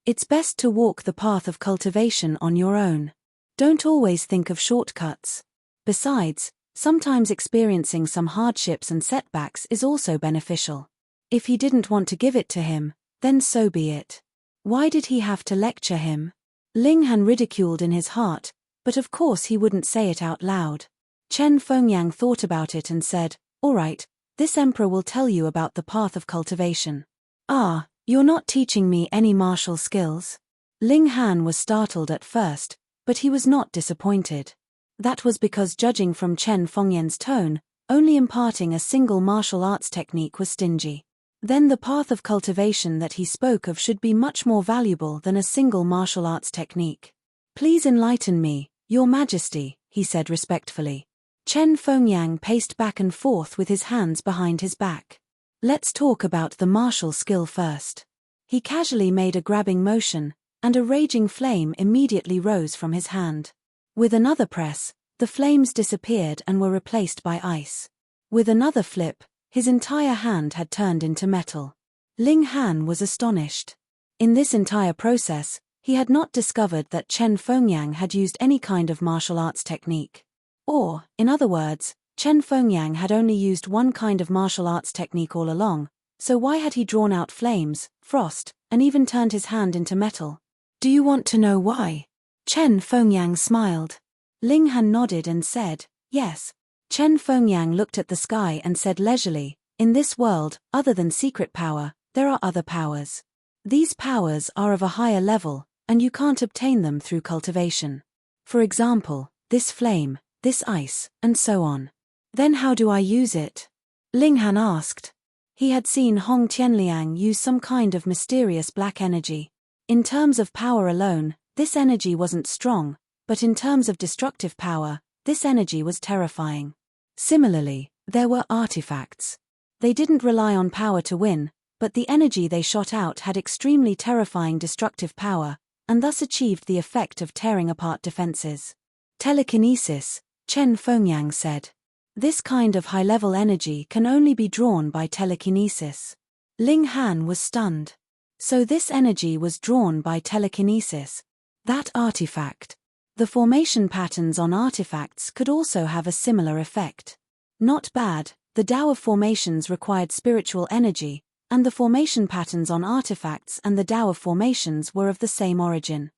It's best to walk the path of cultivation on your own. Don't always think of shortcuts. Besides, sometimes experiencing some hardships and setbacks is also beneficial. If he didn't want to give it to him, then so be it. Why did he have to lecture him? Ling Han ridiculed in his heart, but of course he wouldn't say it out loud. Chen Fengyang thought about it and said, all right, this emperor will tell you about the path of cultivation. Ah, you're not teaching me any martial skills? Ling Han was startled at first, but he was not disappointed. That was because judging from Chen Fengyang's tone, only imparting a single martial arts technique was stingy. Then the path of cultivation that he spoke of should be much more valuable than a single martial arts technique. Please enlighten me, Your Majesty, he said respectfully. Chen Fengyang paced back and forth with his hands behind his back. Let's talk about the martial skill first. He casually made a grabbing motion, and a raging flame immediately rose from his hand. With another press, the flames disappeared and were replaced by ice. With another flip, his entire hand had turned into metal. Ling Han was astonished. In this entire process, he had not discovered that Chen Fengyang had used any kind of martial arts technique. Or, in other words, Chen Fengyang had only used one kind of martial arts technique all along, so why had he drawn out flames, frost, and even turned his hand into metal? Do you want to know why? Chen Fengyang smiled. Ling Han nodded and said, yes. Chen Fengyang looked at the sky and said leisurely, in this world, other than secret power, there are other powers. These powers are of a higher level, and you can't obtain them through cultivation. For example, this flame, this ice, and so on. Then how do I use it? Ling Han asked. He had seen Hong Tianliang use some kind of mysterious black energy. In terms of power alone, this energy wasn't strong, but in terms of destructive power, this energy was terrifying. Similarly, there were artifacts. They didn't rely on power to win, but the energy they shot out had extremely terrifying destructive power, and thus achieved the effect of tearing apart defenses. Telekinesis, Chen Fengyang said. This kind of high-level energy can only be drawn by telekinesis. Ling Han was stunned. So this energy was drawn by telekinesis. That artifact. The formation patterns on artifacts could also have a similar effect. Not bad, the Tao of formations required spiritual energy, and the formation patterns on artifacts and the Tao of formations were of the same origin.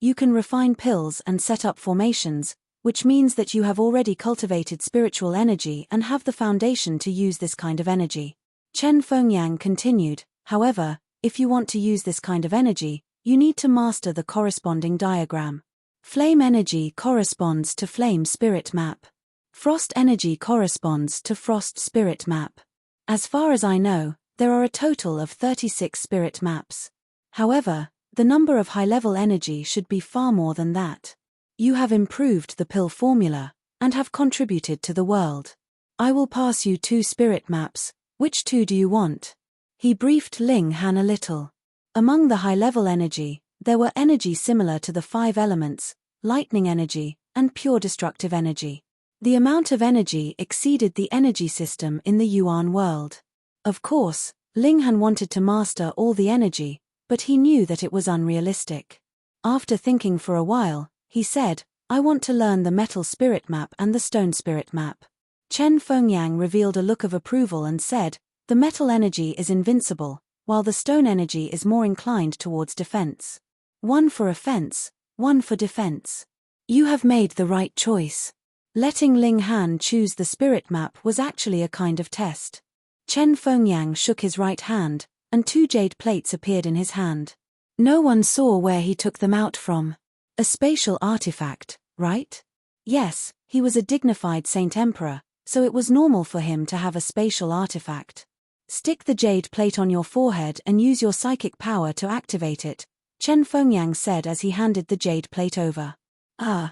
You can refine pills and set up formations, which means that you have already cultivated spiritual energy and have the foundation to use this kind of energy. Chen Fengyang continued, however, if you want to use this kind of energy, you need to master the corresponding diagram. Flame energy corresponds to flame spirit map. Frost energy corresponds to frost spirit map. As far as I know, there are a total of 36 spirit maps. However, the number of high-level energy should be far more than that. You have improved the pill formula, and have contributed to the world. I will pass you 2 spirit maps. Which 2 do you want? He briefed Ling Han a little. Among the high-level energy, there were energy similar to the 5 elements, lightning energy, and pure destructive energy. The amount of energy exceeded the energy system in the Yuan world. Of course, Ling Han wanted to master all the energy, but he knew that it was unrealistic. After thinking for a while, he said, I want to learn the metal spirit map and the stone spirit map. Chen Fengyang revealed a look of approval and said, the metal energy is invincible, while the stone energy is more inclined towards defense. 1 for offense, 1 for defense. You have made the right choice. Letting Ling Han choose the spirit map was actually a kind of test. Chen Fengyang shook his right hand, and 2 jade plates appeared in his hand. No one saw where he took them out from. A spatial artifact, right? Yes, he was a dignified Saint Emperor, so it was normal for him to have a spatial artifact. Stick the jade plate on your forehead and use your psychic power to activate it, Chen Fengyang said as he handed the jade plate over.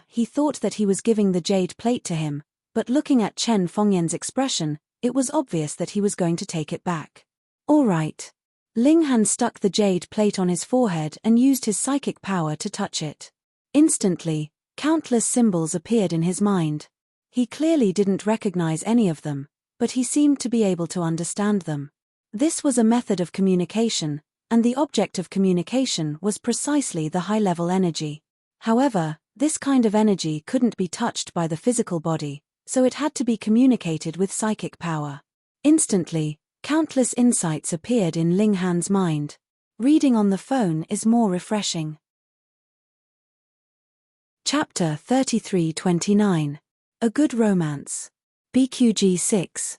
He thought that he was giving the jade plate to him, but looking at Chen Fengyang's expression, it was obvious that he was going to take it back. All right. Ling Han stuck the jade plate on his forehead and used his psychic power to touch it. Instantly, countless symbols appeared in his mind. He clearly didn't recognize any of them, but he seemed to be able to understand them. This was a method of communication, and the object of communication was precisely the high-level energy. However, this kind of energy couldn't be touched by the physical body, so it had to be communicated with psychic power. Instantly, countless insights appeared in Ling Han's mind. Reading on the phone is more refreshing. Chapter 3329. A Good Romance. BQG 6.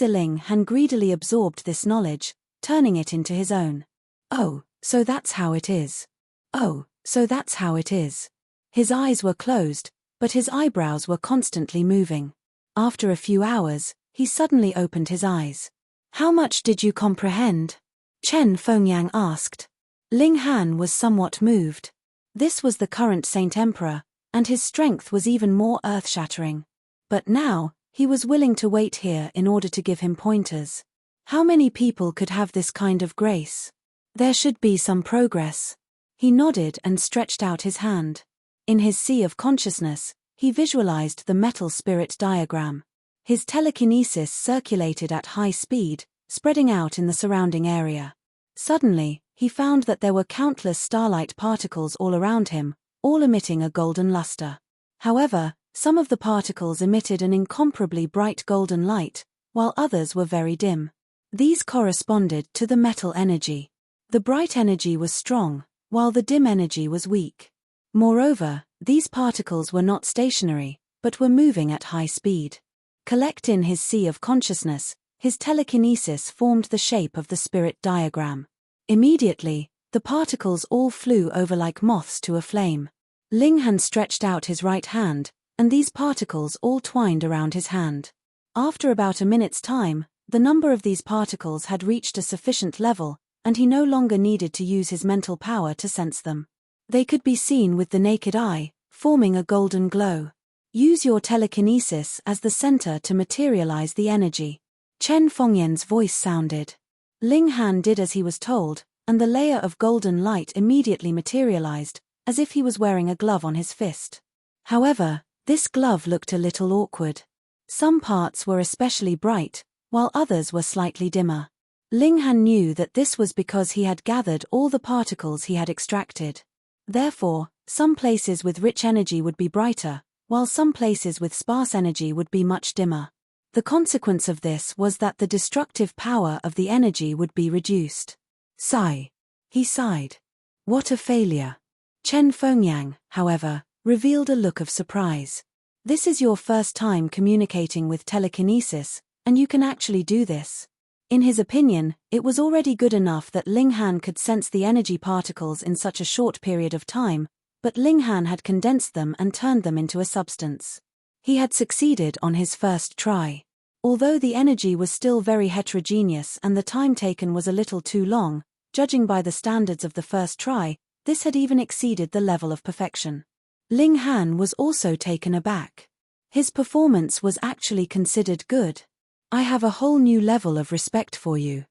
Ling Han greedily absorbed this knowledge, turning it into his own. Oh, so that's how it is. Oh, so that's how it is. His eyes were closed, but his eyebrows were constantly moving. After a few hours, he suddenly opened his eyes. How much did you comprehend? Chen Fengyang asked. Ling Han was somewhat moved. This was the current Saint Emperor, and his strength was even more earth-shattering. But now, he was willing to wait here in order to give him pointers. How many people could have this kind of grace? There should be some progress. He nodded and stretched out his hand. In his sea of consciousness, he visualized the metal spirit diagram. His telekinesis circulated at high speed, spreading out in the surrounding area. Suddenly, he found that there were countless starlight particles all around him, all emitting a golden luster. However, some of the particles emitted an incomparably bright golden light, while others were very dim. These corresponded to the metal energy. The bright energy was strong, while the dim energy was weak. Moreover, these particles were not stationary, but were moving at high speed. Collect in his sea of consciousness, his telekinesis formed the shape of the spirit diagram. Immediately, the particles all flew over like moths to a flame. Ling Han stretched out his right hand, and these particles all twined around his hand. After about a minute's time, The number of these particles had reached a sufficient level, and he no longer needed to use his mental power to sense them. They could be seen with the naked eye, forming a golden glow. Use your telekinesis as the center to materialize the energy. Chen Fengyan's voice sounded. Ling Han did as he was told, and the layer of golden light immediately materialized, as if he was wearing a glove on his fist. However, this glove looked a little awkward. Some parts were especially bright, while others were slightly dimmer. Ling Han knew that this was because he had gathered all the particles he had extracted. Therefore, some places with rich energy would be brighter, while some places with sparse energy would be much dimmer. The consequence of this was that the destructive power of the energy would be reduced. Sigh. He sighed. What a failure. Chen Fengyan, however, revealed a look of surprise. This is your first time communicating with telekinesis, and you can actually do this. In his opinion, it was already good enough that Ling Han could sense the energy particles in such a short period of time, but Ling Han had condensed them and turned them into a substance. He had succeeded on his first try. Although the energy was still very heterogeneous and the time taken was a little too long, judging by the standards of the first try, this had even exceeded the level of perfection. Ling Han was also taken aback. His performance was actually considered good. I have a whole new level of respect for you.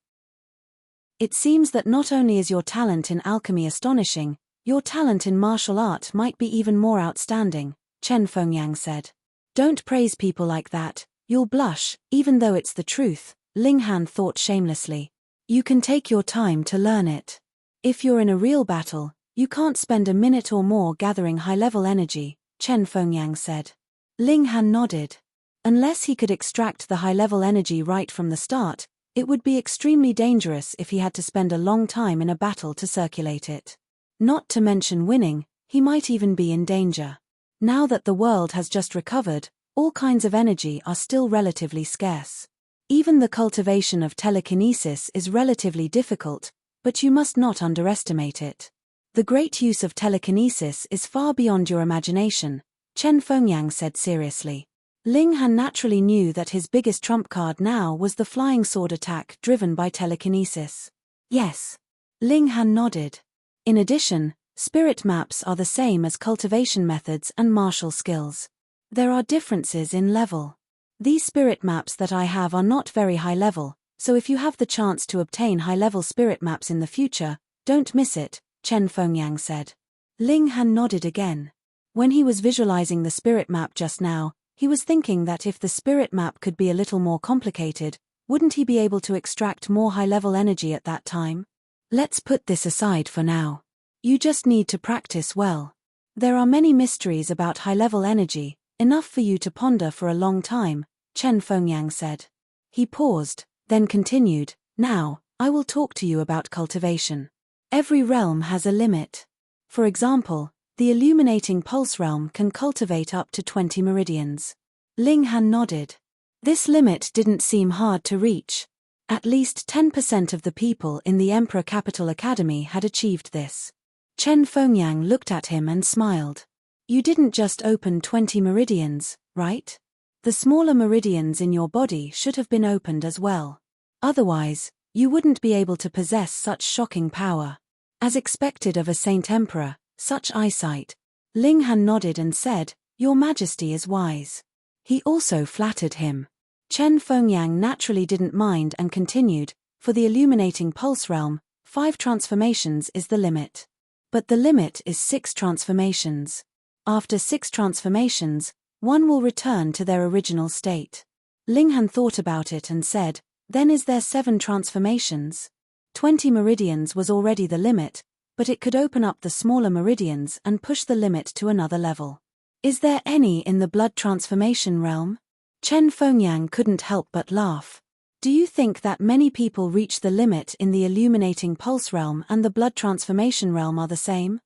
It seems that not only is your talent in alchemy astonishing, your talent in martial art might be even more outstanding, Chen Fengyan said. Don't praise people like that, you'll blush, even though it's the truth, Ling Han thought shamelessly. You can take your time to learn it. If you're in a real battle, you can't spend a minute or more gathering high-level energy, Chen Fengyan said. Ling Han nodded. Unless he could extract the high-level energy right from the start, it would be extremely dangerous if he had to spend a long time in a battle to circulate it. Not to mention winning, he might even be in danger. Now that the world has just recovered, all kinds of energy are still relatively scarce. Even the cultivation of telekinesis is relatively difficult, but you must not underestimate it. The great use of telekinesis is far beyond your imagination, Chen Fengyan said seriously. Ling Han naturally knew that his biggest trump card now was the flying sword attack driven by telekinesis. Yes. Ling Han nodded. In addition, spirit maps are the same as cultivation methods and martial skills. There are differences in level. These spirit maps that I have are not very high level, so if you have the chance to obtain high-level spirit maps in the future, don't miss it, Chen Fengyan said. Ling Han nodded again. When he was visualizing the spirit map just now, he was thinking that if the spirit map could be a little more complicated, wouldn't he be able to extract more high-level energy at that time? Let's put this aside for now. You just need to practice well. There are many mysteries about high-level energy, enough for you to ponder for a long time, Chen Fengyan said. He paused, then continued, Now, I will talk to you about cultivation. Every realm has a limit. For example, the illuminating pulse realm can cultivate up to 20 meridians. Ling Han nodded. This limit didn't seem hard to reach. At least 10% of the people in the Emperor Capital Academy had achieved this. Chen Fengyan looked at him and smiled. You didn't just open 20 meridians, right? The smaller meridians in your body should have been opened as well. Otherwise, you wouldn't be able to possess such shocking power. As expected of a Saint Emperor, such eyesight. Ling Han nodded and said, Your Majesty is wise. He also flattered him. Chen Fengyan naturally didn't mind and continued, For the illuminating pulse realm, 5 transformations is the limit. But the limit is 6 transformations. After 6 transformations, one will return to their original state. Ling Han thought about it and said, Then is there 7 transformations? 20 meridians was already the limit, but it could open up the smaller meridians and push the limit to another level. Is there any in the blood transformation realm? Chen Fengyan couldn't help but laugh. Do you think that many people reach the limit in the illuminating pulse realm and the blood transformation realm are the same?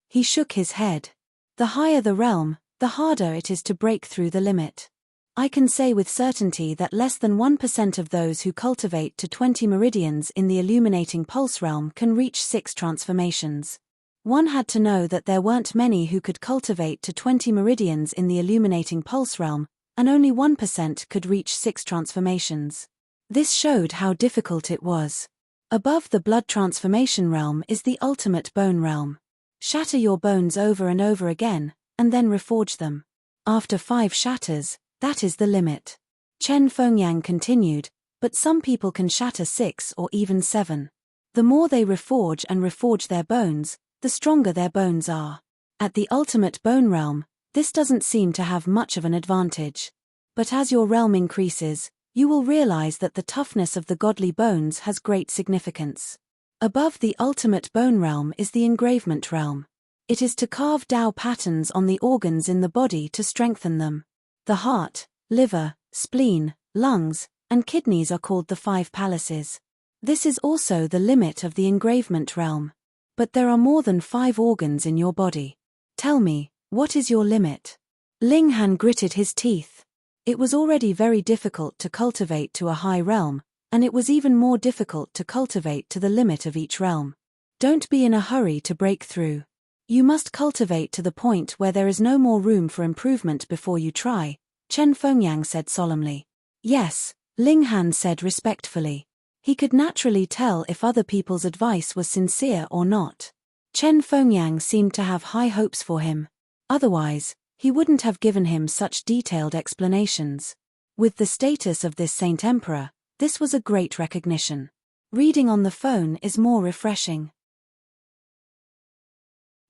He shook his head. The higher the realm, the harder it is to break through the limit. I can say with certainty that less than 1% of those who cultivate to 20 meridians in the illuminating pulse realm can reach 6 transformations. One had to know that there weren't many who could cultivate to 20 meridians in the illuminating pulse realm, and only 1% could reach 6 transformations. This showed how difficult it was. Above the blood transformation realm is the ultimate bone realm. Shatter your bones over and over again, and then reforge them. After 5 shatters, that is the limit. Chen Fengyang continued, but some people can shatter 6 or even 7. The more they reforge and reforge their bones, the stronger their bones are. At the ultimate bone realm, this doesn't seem to have much of an advantage. But as your realm increases, you will realize that the toughness of the godly bones has great significance. Above the ultimate bone realm is the engravement realm. It is to carve Tao patterns on the organs in the body to strengthen them. The heart, liver, spleen, lungs, and kidneys are called the 5 palaces. This is also the limit of the engravement realm. But there are more than 5 organs in your body. Tell me, what is your limit? Ling Han gritted his teeth. It was already very difficult to cultivate to a high realm, and it was even more difficult to cultivate to the limit of each realm. Don't be in a hurry to break through. You must cultivate to the point where there is no more room for improvement before you try, Chen Fengyang said solemnly. Yes, Ling Han said respectfully. He could naturally tell if other people's advice was sincere or not. Chen Fengyang seemed to have high hopes for him. Otherwise, he wouldn't have given him such detailed explanations. With the status of this Saint Emperor, this was a great recognition. Reading on the phone is more refreshing.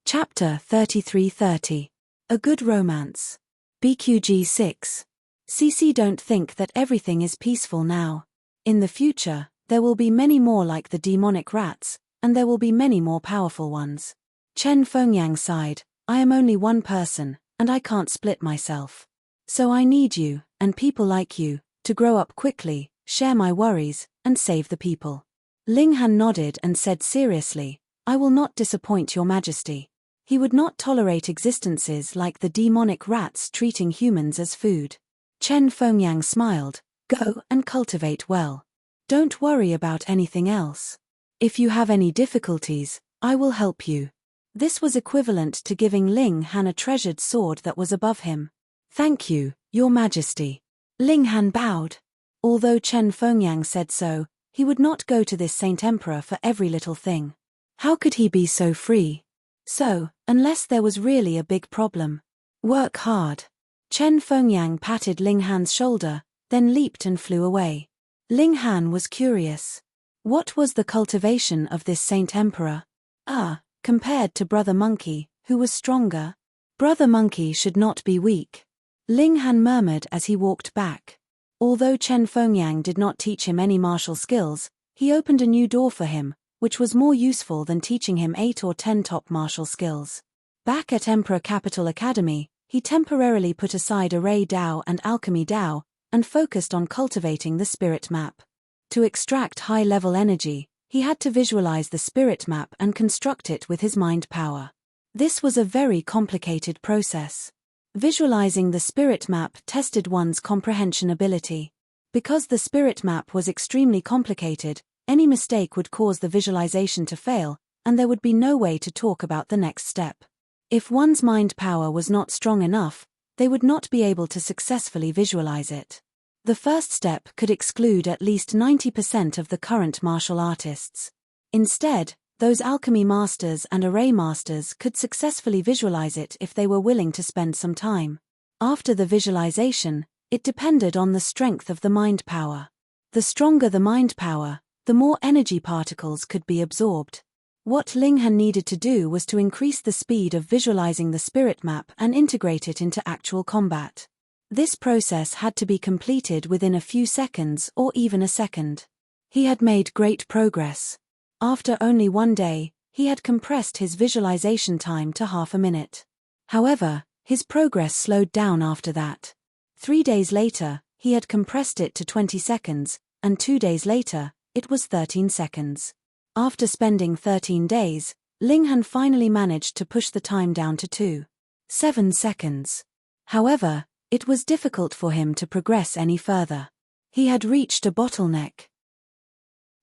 Chapter 3330. A Good Romance. BQG 6. CC don't think that everything is peaceful now. In the future, there will be many more like the demonic rats, and there will be many more powerful ones. Chen Fengyang sighed, I am only one person, and I can't split myself. So I need you, and people like you, to grow up quickly, share my worries, and save the people. Ling Han nodded and said seriously, I will not disappoint your majesty. He would not tolerate existences like the demonic rats treating humans as food. Chen Fengyang smiled, go and cultivate well. Don't worry about anything else. If you have any difficulties, I will help you. This was equivalent to giving Ling Han a treasured sword that was above him. Thank you, Your Majesty. Ling Han bowed. Although Chen Fengyang said so, he would not go to this Saint Emperor for every little thing. How could he be so free? So, unless there was really a big problem. Work hard. Chen Fengyang patted Ling Han's shoulder, then leaped and flew away. Ling Han was curious. What was the cultivation of this Saint Emperor? Compared to Brother Monkey, who was stronger. Brother Monkey should not be weak. Ling Han murmured as he walked back. Although Chen Fengyang did not teach him any martial skills, he opened a new door for him, which was more useful than teaching him 8 or 10 top martial skills. Back at Emperor Capital Academy, he temporarily put aside Array Dao and Alchemy Dao, and focused on cultivating the spirit map. To extract high-level energy, he had to visualize the spirit map and construct it with his mind power. This was a very complicated process. Visualizing the spirit map tested one's comprehension ability. Because the spirit map was extremely complicated, any mistake would cause the visualization to fail, and there would be no way to talk about the next step. If one's mind power was not strong enough, they would not be able to successfully visualize it. The first step could exclude at least 90% of the current martial artists. Instead, those alchemy masters and array masters could successfully visualize it if they were willing to spend some time. After the visualization, it depended on the strength of the mind power. The stronger the mind power, the more energy particles could be absorbed. What Ling Han needed to do was to increase the speed of visualizing the spirit map and integrate it into actual combat. This process had to be completed within a few seconds or even a second. He had made great progress. After only 1 day, he had compressed his visualization time to half a minute. However, his progress slowed down after that. 3 days later, he had compressed it to 20 seconds, and 2 days later, it was 13 seconds. After spending 13 days, Ling Han finally managed to push the time down to 2.7 seconds. However, it was difficult for him to progress any further. He had reached a bottleneck.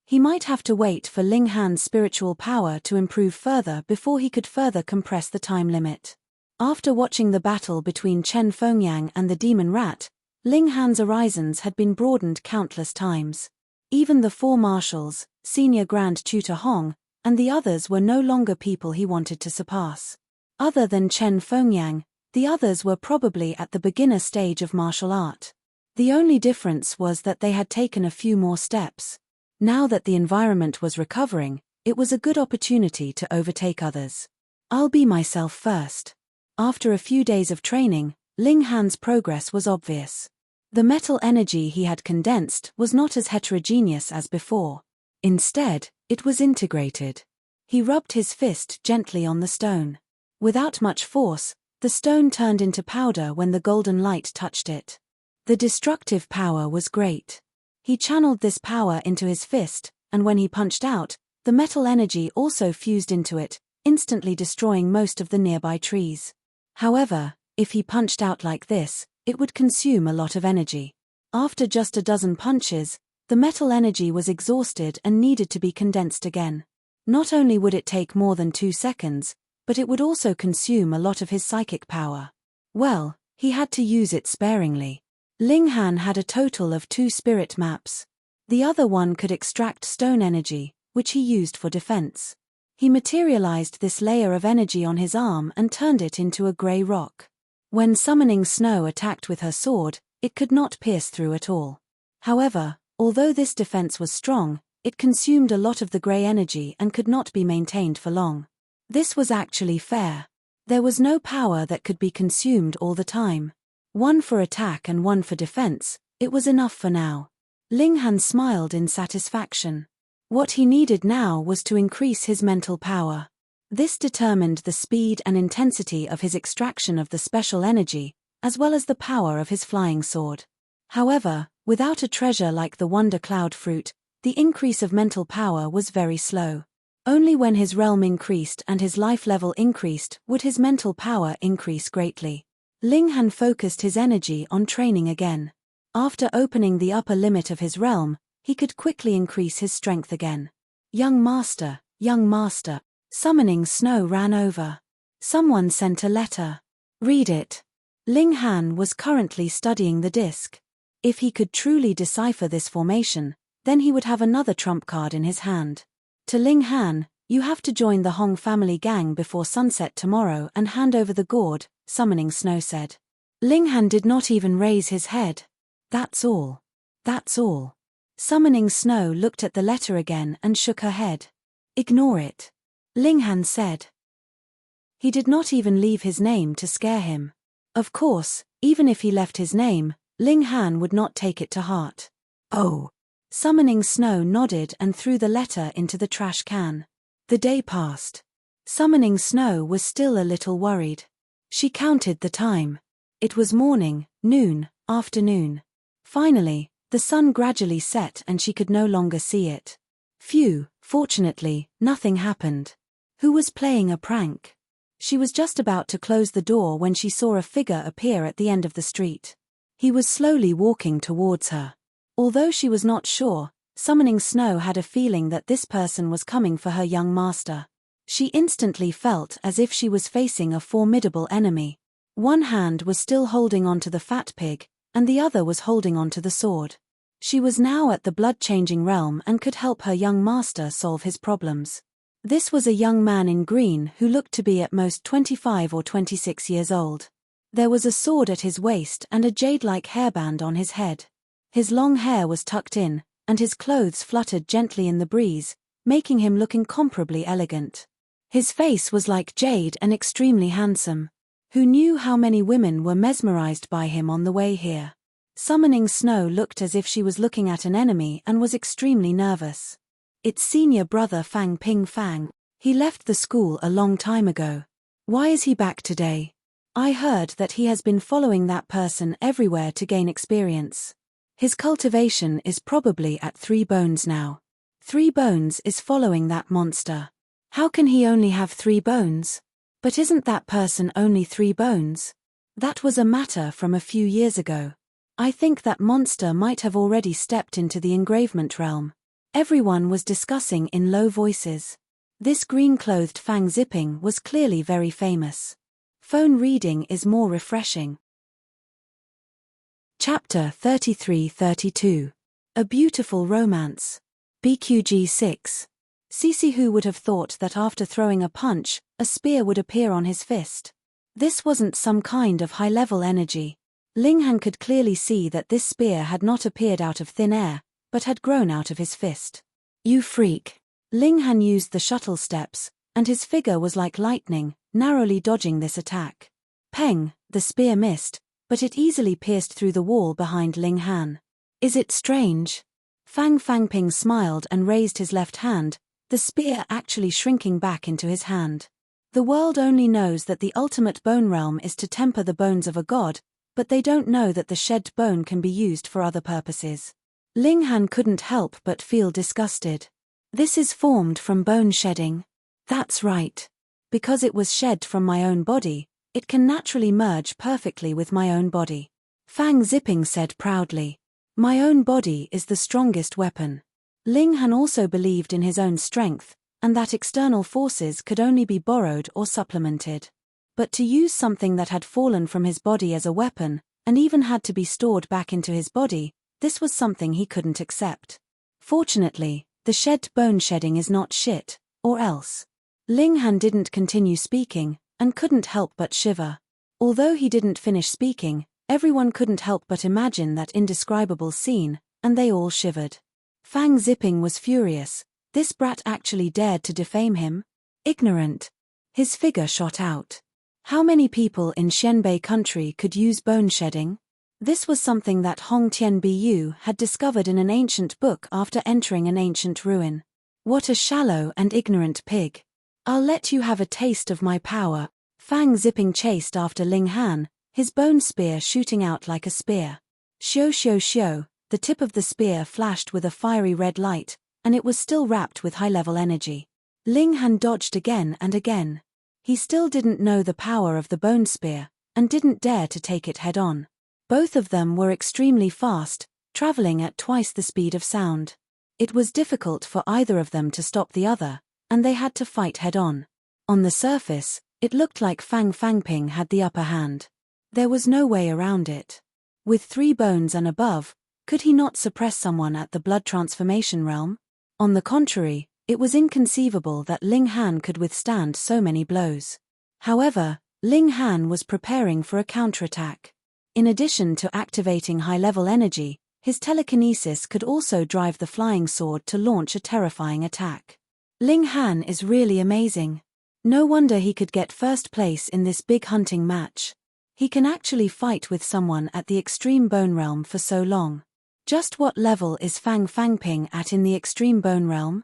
He might have to wait for Ling Han's spiritual power to improve further before he could further compress the time limit. After watching the battle between Chen Fengyang and the demon rat, Ling Han's horizons had been broadened countless times. Even the 4 marshals, Senior Grand Tutor Hong, and the others were no longer people he wanted to surpass. Other than Chen Fengyang, the others were probably at the beginner stage of martial art. The only difference was that they had taken a few more steps. Now that the environment was recovering, it was a good opportunity to overtake others. I'll be myself first. After a few days of training, Ling Han's progress was obvious. The metal energy he had condensed was not as heterogeneous as before. Instead, it was integrated. He rubbed his fist gently on the stone. Without much force, the stone turned into powder when the golden light touched it. The destructive power was great. He channeled this power into his fist, and when he punched out, the metal energy also fused into it, instantly destroying most of the nearby trees. However, if he punched out like this, it would consume a lot of energy. After just a dozen punches, the metal energy was exhausted and needed to be condensed again. Not only would it take more than 2 seconds, but it would also consume a lot of his psychic power. Well, he had to use it sparingly. Ling Han had a total of 2 spirit maps. The other one could extract stone energy, which he used for defense. He materialized this layer of energy on his arm and turned it into a gray rock. When summoning Snow attacked with her sword, it could not pierce through at all. However, although this defense was strong, it consumed a lot of the gray energy and could not be maintained for long. This was actually fair. There was no power that could be consumed all the time. One for attack and one for defense, it was enough for now. Ling Han smiled in satisfaction. What he needed now was to increase his mental power. This determined the speed and intensity of his extraction of the special energy, as well as the power of his flying sword. However, without a treasure like the Wonder Cloud fruit, the increase of mental power was very slow. Only when his realm increased and his life level increased would his mental power increase greatly. Ling Han focused his energy on training again. After opening the upper limit of his realm, he could quickly increase his strength again. Young master, summoning Snow ran over. Someone sent a letter. Read it. Ling Han was currently studying the disc. If he could truly decipher this formation, then he would have another trump card in his hand. To Ling Han, you have to join the Hong family gang before sunset tomorrow and hand over the gourd, summoning Snow said. Ling Han did not even raise his head. That's all. That's all. Summoning Snow looked at the letter again and shook her head. Ignore it. Ling Han said. He did not even leave his name to scare him. Of course, even if he left his name, Ling Han would not take it to heart. Oh. Summoning Snow nodded and threw the letter into the trash can. The day passed. Summoning Snow was still a little worried. She counted the time. It was morning, noon, afternoon. Finally, the sun gradually set and she could no longer see it. Phew, fortunately, nothing happened. Who was playing a prank? She was just about to close the door when she saw a figure appear at the end of the street. He was slowly walking towards her. Although she was not sure, Summoning Snow had a feeling that this person was coming for her young master. She instantly felt as if she was facing a formidable enemy. One hand was still holding onto the fat pig, and the other was holding onto the sword. She was now at the blood-changing realm and could help her young master solve his problems. This was a young man in green who looked to be at most 25 or 26 years old. There was a sword at his waist and a jade-like hairband on his head. His long hair was tucked in, and his clothes fluttered gently in the breeze, making him look incomparably elegant. His face was like jade and extremely handsome. Who knew how many women were mesmerized by him on the way here? Summoning Snow looked as if she was looking at an enemy and was extremely nervous. It's senior brother Fang Ping Fang. He left the school a long time ago. Why is he back today? I heard that he has been following that person everywhere to gain experience. His cultivation is probably at 3 bones now. 3 bones is following that monster. How can he only have 3 bones? But isn't that person only 3 bones? That was a matter from a few years ago. I think that monster might have already stepped into the engravement realm. Everyone was discussing in low voices. This green-clothed Fang Zipping was clearly very famous. Phone reading is more refreshing. Chapter 33-32. A beautiful romance. BQG 6. CC, who would have thought that after throwing a punch, a spear would appear on his fist? This wasn't some kind of high-level energy. Ling Han could clearly see that this spear had not appeared out of thin air, but had grown out of his fist. You freak. Ling Han used the shuttle steps, and his figure was like lightning, narrowly dodging this attack. Peng, the spear missed, but it easily pierced through the wall behind Ling Han. Is it strange? Fang Fangping smiled and raised his left hand, the spear actually shrinking back into his hand. The world only knows that the ultimate bone realm is to temper the bones of a god, but they don't know that the shed bone can be used for other purposes. Ling Han couldn't help but feel disgusted. This is formed from bone shedding. That's right. Because it was shed from my own body, it can naturally merge perfectly with my own body. Fang Zipping said proudly. My own body is the strongest weapon. Ling Han also believed in his own strength, and that external forces could only be borrowed or supplemented. But to use something that had fallen from his body as a weapon, and even had to be stored back into his body, this was something he couldn't accept. Fortunately, the shed bone shedding is not shit, or else. Ling Han didn't continue speaking, and couldn't help but shiver. Although he didn't finish speaking, everyone couldn't help but imagine that indescribable scene, and they all shivered. Fang Zipping was furious. This brat actually dared to defame him? Ignorant. His figure shot out. How many people in Xianbei country could use bone shedding? This was something that Hong Tianbu had discovered in an ancient book after entering an ancient ruin. What a shallow and ignorant pig. I'll let you have a taste of my power. Fang Zipping chased after Ling Han, his bone spear shooting out like a spear. Xiu xiu xiu, the tip of the spear flashed with a fiery red light, and it was still wrapped with high-level energy. Ling Han dodged again and again. He still didn't know the power of the bone spear, and didn't dare to take it head-on. Both of them were extremely fast, traveling at twice the speed of sound. It was difficult for either of them to stop the other, and they had to fight head-on. On the surface, it looked like Fang Fangping had the upper hand. There was no way around it. With 3 bones and above, could he not suppress someone at the blood transformation realm? On the contrary, it was inconceivable that Ling Han could withstand so many blows. However, Ling Han was preparing for a counterattack. In addition to activating high-level energy, his telekinesis could also drive the flying sword to launch a terrifying attack. Ling Han is really amazing. No wonder he could get first place in this big hunting match. He can actually fight with someone at the extreme bone realm for so long. Just what level is Fang Fangping at in the extreme bone realm?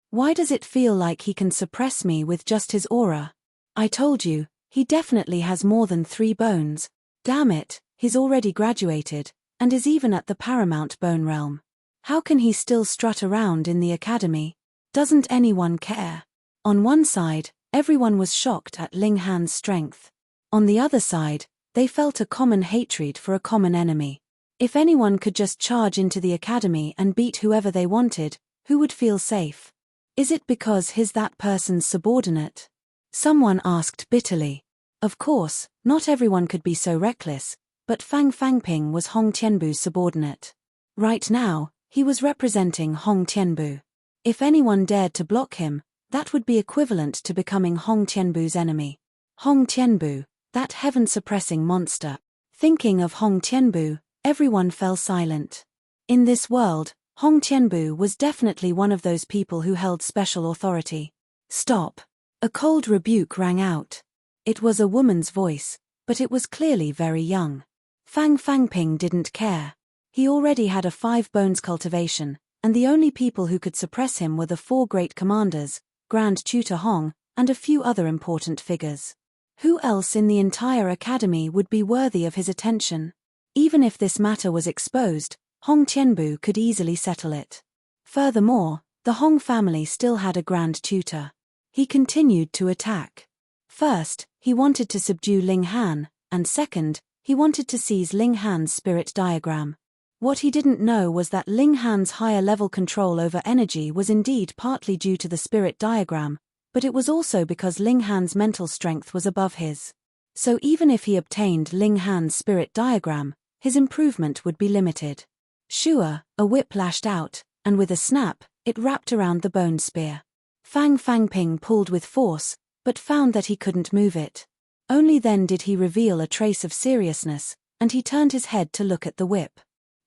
Why does it feel like he can suppress me with just his aura? I told you, he definitely has more than 3 bones. Damn it, he's already graduated, and is even at the paramount bone realm. How can he still strut around in the academy? Doesn't anyone care? On one side, everyone was shocked at Ling Han's strength. On the other side, they felt a common hatred for a common enemy. If anyone could just charge into the academy and beat whoever they wanted, who would feel safe? Is it because he's that person's subordinate? Someone asked bitterly. Of course, not everyone could be so reckless, but Fang Fangping was Hong Tianbu's subordinate. Right now, he was representing Hong Tianbu. If anyone dared to block him, that would be equivalent to becoming Hong Tianbu's enemy. Hong Tianbu, that heaven-suppressing monster. Thinking of Hong Tianbu, everyone fell silent. In this world, Hong Tianbu was definitely one of those people who held special authority. Stop. A cold rebuke rang out. It was a woman's voice, but it was clearly very young. Fang Fangping didn't care. He already had a 5 bones cultivation, and the only people who could suppress him were the 4 great commanders, Grand Tutor Hong, and a few other important figures. Who else in the entire academy would be worthy of his attention? Even if this matter was exposed, Hong Tianbu could easily settle it. Furthermore, the Hong family still had a grand tutor. He continued to attack. First, he wanted to subdue Ling Han, and second, he wanted to seize Ling Han's spirit diagram. What he didn't know was that Ling Han's higher level control over energy was indeed partly due to the spirit diagram, but it was also because Ling Han's mental strength was above his. So even if he obtained Ling Han's spirit diagram, his improvement would be limited. Shua, a whip lashed out, and with a snap, it wrapped around the bone spear. Fang Fangping pulled with force, but found that he couldn't move it. Only then did he reveal a trace of seriousness, and he turned his head to look at the whip.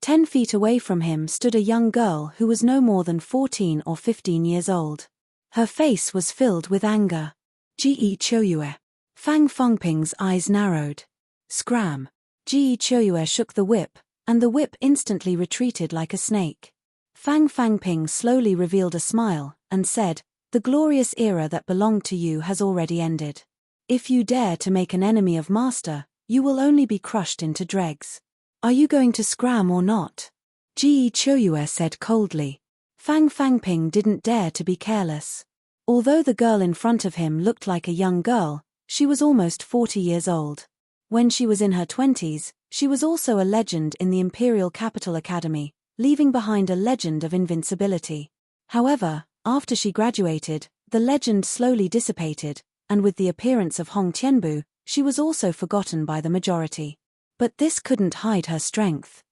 10 feet away from him stood a young girl who was no more than 14 or 15 years old. Her face was filled with anger. Ji Choyue. Fang Fangping's eyes narrowed. Scram. Ji Choyue shook the whip, and the whip instantly retreated like a snake. Fang Fangping slowly revealed a smile, and said, "The glorious era that belonged to you has already ended. If you dare to make an enemy of Master, you will only be crushed into dregs. Are you going to scram or not?" Ji Choyue said coldly. Fang Fangping didn't dare to be careless. Although the girl in front of him looked like a young girl, she was almost 40 years old. When she was in her 20s, she was also a legend in the Imperial Capital Academy, leaving behind a legend of invincibility. However, after she graduated, the legend slowly dissipated, and with the appearance of Hong Tianbu, she was also forgotten by the majority. But this couldn't hide her strength.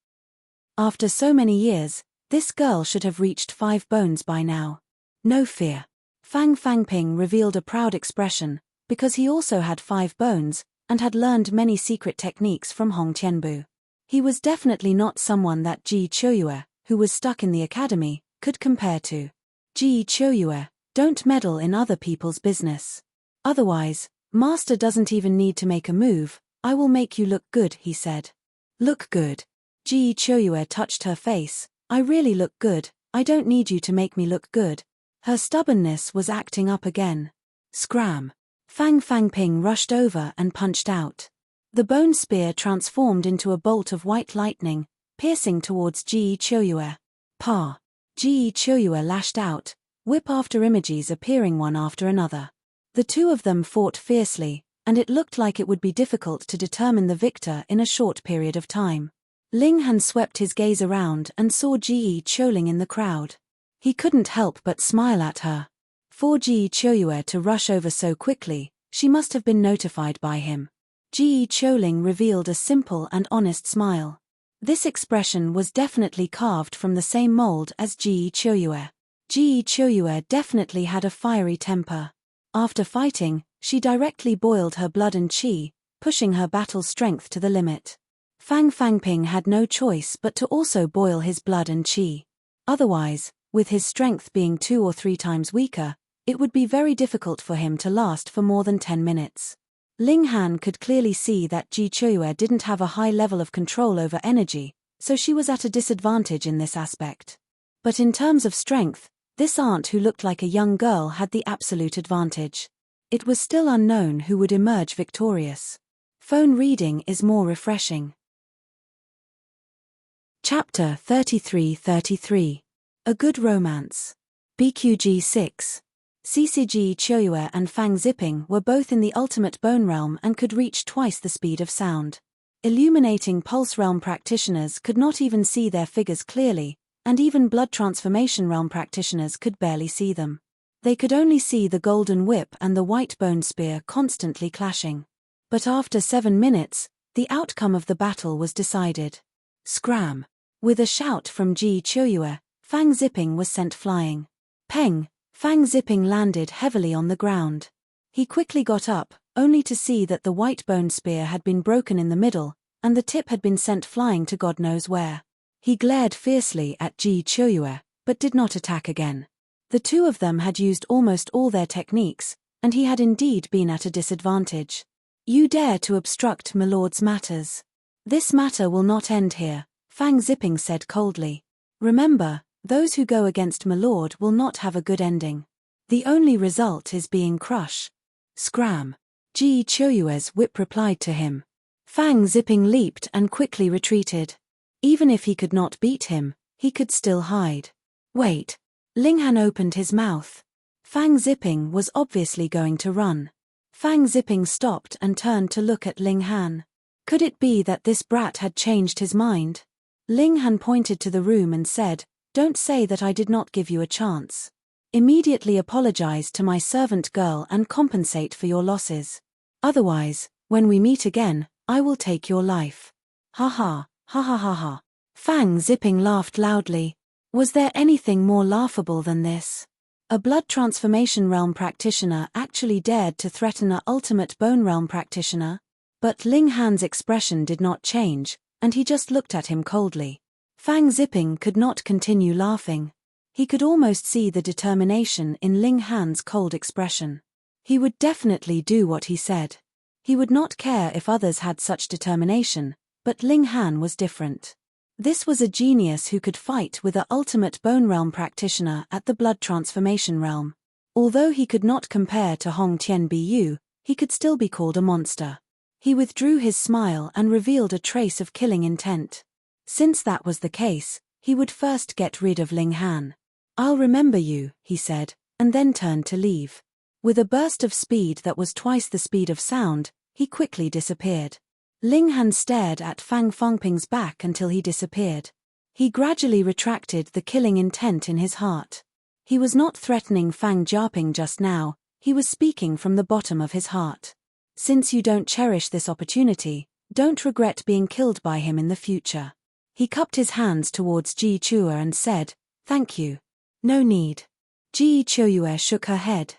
After so many years, this girl should have reached 5 bones by now. No fear. Fang Fangping revealed a proud expression, because he also had 5 bones, and had learned many secret techniques from Hong Tianbu. He was definitely not someone that Ji Choyue, who was stuck in the academy, could compare to. Ji Choyue, don't meddle in other people's business. Otherwise, Master doesn't even need to make a move. I will make you look good, he said. Look good. Ji Choyue touched her face. I really look good, I don't need you to make me look good. Her stubbornness was acting up again. Scram. Fang Fangping rushed over and punched out. The bone spear transformed into a bolt of white lightning, piercing towards Ji Choyue. Pa. Ji Choyue lashed out, whip after images appearing one after another. The two of them fought fiercely, and it looked like it would be difficult to determine the victor in a short period of time. Ling Han swept his gaze around and saw Ji Choling in the crowd. He couldn't help but smile at her. For Ji Choyue to rush over so quickly, she must have been notified by him. Ji Choling revealed a simple and honest smile. This expression was definitely carved from the same mold as Ji Choyue. Ji Choyue definitely had a fiery temper. After fighting, she directly boiled her blood and qi, pushing her battle strength to the limit. Fang Fangping had no choice but to also boil his blood and qi. Otherwise, with his strength being 2 or 3 times weaker, it would be very difficult for him to last for more than 10 minutes. Ling Han could clearly see that Ji Choyue didn't have a high level of control over energy, so she was at a disadvantage in this aspect. But in terms of strength, this aunt who looked like a young girl had the absolute advantage. It was still unknown who would emerge victorious. Phone reading is more refreshing. Chapter 33-33. A Good Romance. BQG 6. CCG Choyue and Fang Zipping were both in the ultimate bone realm and could reach twice the speed of sound. Illuminating pulse realm practitioners could not even see their figures clearly, and even blood transformation realm practitioners could barely see them. They could only see the golden whip and the white bone spear constantly clashing. But after 7 minutes, the outcome of the battle was decided. Scram. With a shout from Ji Choyue, Fang Zipping was sent flying. Peng. Fang Zipping landed heavily on the ground. He quickly got up, only to see that the white bone spear had been broken in the middle, and the tip had been sent flying to God knows where. He glared fiercely at Ji Choyue, but did not attack again. The two of them had used almost all their techniques, and he had indeed been at a disadvantage. You dare to obstruct my lord's matters. This matter will not end here, Fang Zipping said coldly. Remember, those who go against my lord will not have a good ending. The only result is being crushed. Scram. Ji Choyue's whip replied to him. Fang Zipping leaped and quickly retreated. Even if he could not beat him, he could still hide. Wait. Ling Han opened his mouth. Fang Zipping was obviously going to run. Fang Zipping stopped and turned to look at Ling Han. Could it be that this brat had changed his mind? Ling Han pointed to the room and said, "Don't say that I did not give you a chance. Immediately apologize to my servant girl and compensate for your losses. Otherwise, when we meet again, I will take your life." Ha ha, ha ha ha ha. Fang Zipping laughed loudly. Was there anything more laughable than this? A blood transformation realm practitioner actually dared to threaten a ultimate bone realm practitioner? But Ling Han's expression did not change, and he just looked at him coldly. Fang Zipping could not continue laughing. He could almost see the determination in Ling Han's cold expression. He would definitely do what he said. He would not care if others had such determination, but Ling Han was different. This was a genius who could fight with a ultimate bone realm practitioner at the blood transformation realm. Although he could not compare to Hong Tian Bu, he could still be called a monster. He withdrew his smile and revealed a trace of killing intent. Since that was the case, he would first get rid of Ling Han. "I'll remember you," he said, and then turned to leave. With a burst of speed that was twice the speed of sound, he quickly disappeared. Ling Han stared at Fang Fengping's back until he disappeared. He gradually retracted the killing intent in his heart. He was not threatening Fang Jiaping just now, he was speaking from the bottom of his heart. Since you don't cherish this opportunity, don't regret being killed by him in the future. He cupped his hands towards Ji Chua and said, "Thank you. No need." Ji Chua shook her head.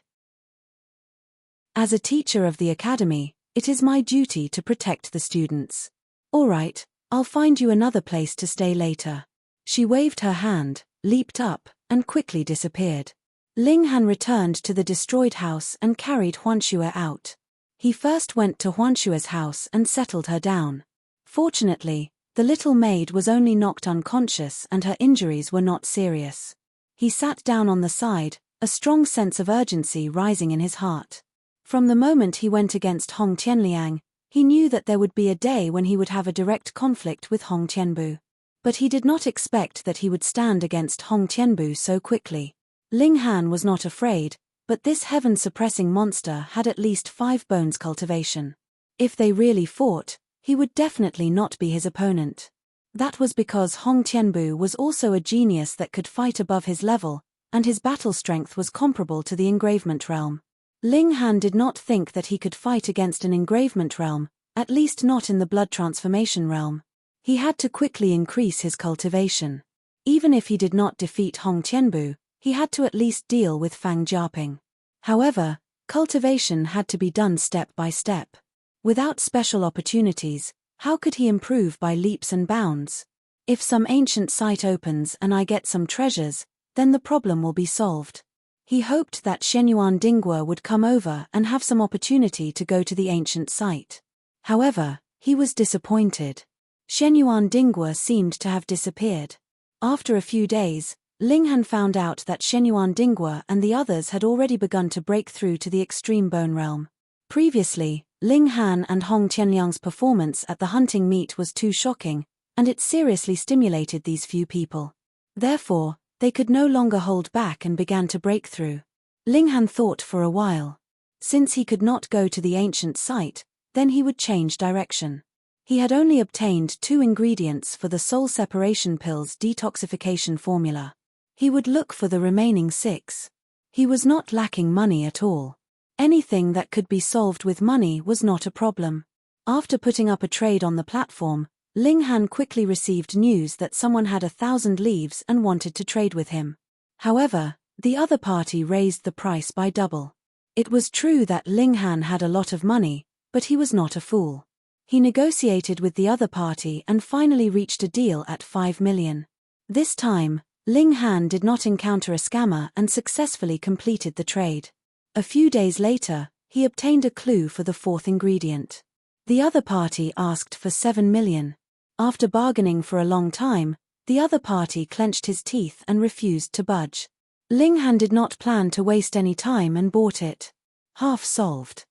"As a teacher of the academy, it is my duty to protect the students. All right, I'll find you another place to stay later." She waved her hand, leaped up, and quickly disappeared. Ling Han returned to the destroyed house and carried Huanxue out. He first went to Huanxue's house and settled her down. Fortunately, the little maid was only knocked unconscious and her injuries were not serious. He sat down on the side, a strong sense of urgency rising in his heart. From the moment he went against Hong Tianliang, he knew that there would be a day when he would have a direct conflict with Hong Tianbu. But he did not expect that he would stand against Hong Tianbu so quickly. Ling Han was not afraid, but this heaven-suppressing monster had at least 5 bones cultivation. If they really fought, he would definitely not be his opponent. That was because Hong Tianbu was also a genius that could fight above his level, and his battle strength was comparable to the engravement realm. Ling Han did not think that he could fight against an engravement realm, at least not in the blood transformation realm. He had to quickly increase his cultivation. Even if he did not defeat Hong Tianbu, he had to at least deal with Fang Jiaping. However, cultivation had to be done step by step. Without special opportunities, how could he improve by leaps and bounds? If some ancient site opens and I get some treasures, then the problem will be solved. He hoped that Shenyuan Dinghua would come over and have some opportunity to go to the ancient site. However, he was disappointed. Shenyuan Dinghua seemed to have disappeared. After a few days, Ling Han found out that Shenyuan Dinghua and the others had already begun to break through to the extreme bone realm. Previously, Ling Han and Hong Tianliang's performance at the hunting meet was too shocking, and it seriously stimulated these few people. Therefore, they could no longer hold back and began to break through. Ling Han thought for a while. Since he could not go to the ancient site, then he would change direction. He had only obtained 2 ingredients for the soul separation pill's detoxification formula. He would look for the remaining 6. He was not lacking money at all. Anything that could be solved with money was not a problem. After putting up a trade on the platform, Ling Han quickly received news that someone had 1,000 leaves and wanted to trade with him. However, the other party raised the price by double. It was true that Ling Han had a lot of money, but he was not a fool. He negotiated with the other party and finally reached a deal at 5 million. This time, Ling Han did not encounter a scammer and successfully completed the trade. A few days later, he obtained a clue for the 4th ingredient. The other party asked for 7 million. After bargaining for a long time, the other party clenched his teeth and refused to budge. Ling Han did not plan to waste any time and bought it. Half solved.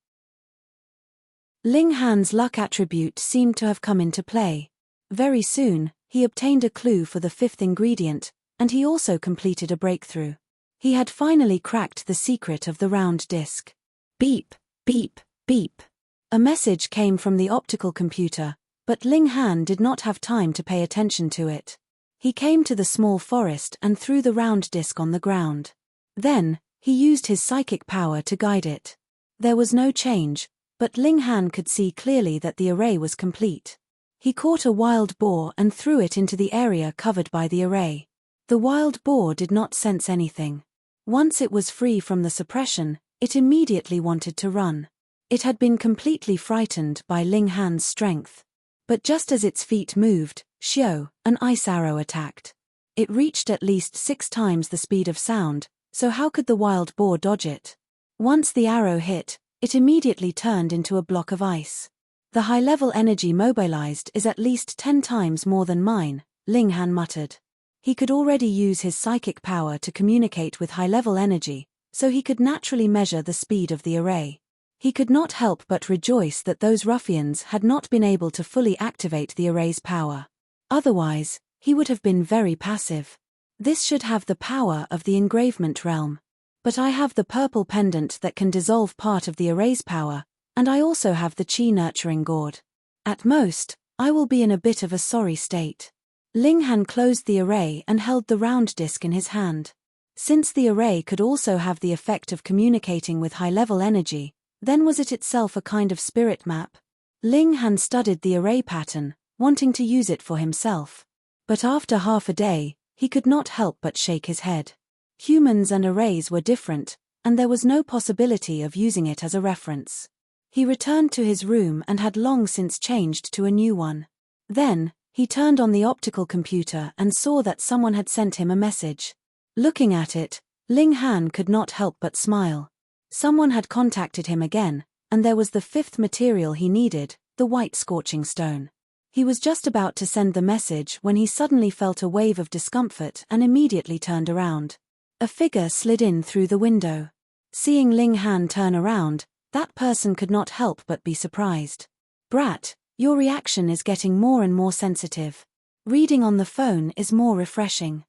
Ling Han's luck attribute seemed to have come into play. Very soon, he obtained a clue for the 5th ingredient, and he also completed a breakthrough. He had finally cracked the secret of the round disc. Beep, beep, beep. A message came from the optical computer, but Ling Han did not have time to pay attention to it. He came to the small forest and threw the round disc on the ground. Then, he used his psychic power to guide it. There was no change, but Ling Han could see clearly that the array was complete. He caught a wild boar and threw it into the area covered by the array. The wild boar did not sense anything. Once it was free from the suppression, it immediately wanted to run. It had been completely frightened by Ling Han's strength. But just as its feet moved, Xiao, an ice arrow attacked. It reached at least 6 times the speed of sound, so how could the wild boar dodge it? Once the arrow hit, it immediately turned into a block of ice. The high-level energy mobilized is at least 10 times more than mine, Ling Han muttered. He could already use his psychic power to communicate with high-level energy, so he could naturally measure the speed of the array. He could not help but rejoice that those ruffians had not been able to fully activate the array's power. Otherwise, he would have been very passive. This should have the power of the engravement realm. But I have the purple pendant that can dissolve part of the array's power, and I also have the chi nurturing gourd. At most, I will be in a bit of a sorry state. Ling Han closed the array and held the round disc in his hand. Since the array could also have the effect of communicating with high-level energy, then was it itself a kind of spirit map? Ling Han studied the array pattern, wanting to use it for himself. But after half a day, he could not help but shake his head. Humans and arrays were different, and there was no possibility of using it as a reference. He returned to his room and had long since changed to a new one. Then, he turned on the optical computer and saw that someone had sent him a message. Looking at it, Ling Han could not help but smile. Someone had contacted him again, and there was the 5th material he needed, the white scorching stone. He was just about to send the message when he suddenly felt a wave of discomfort and immediately turned around. A figure slid in through the window. Seeing Ling Han turn around, that person could not help but be surprised. "Brat, your reaction is getting more and more sensitive. Reading on the phone is more refreshing."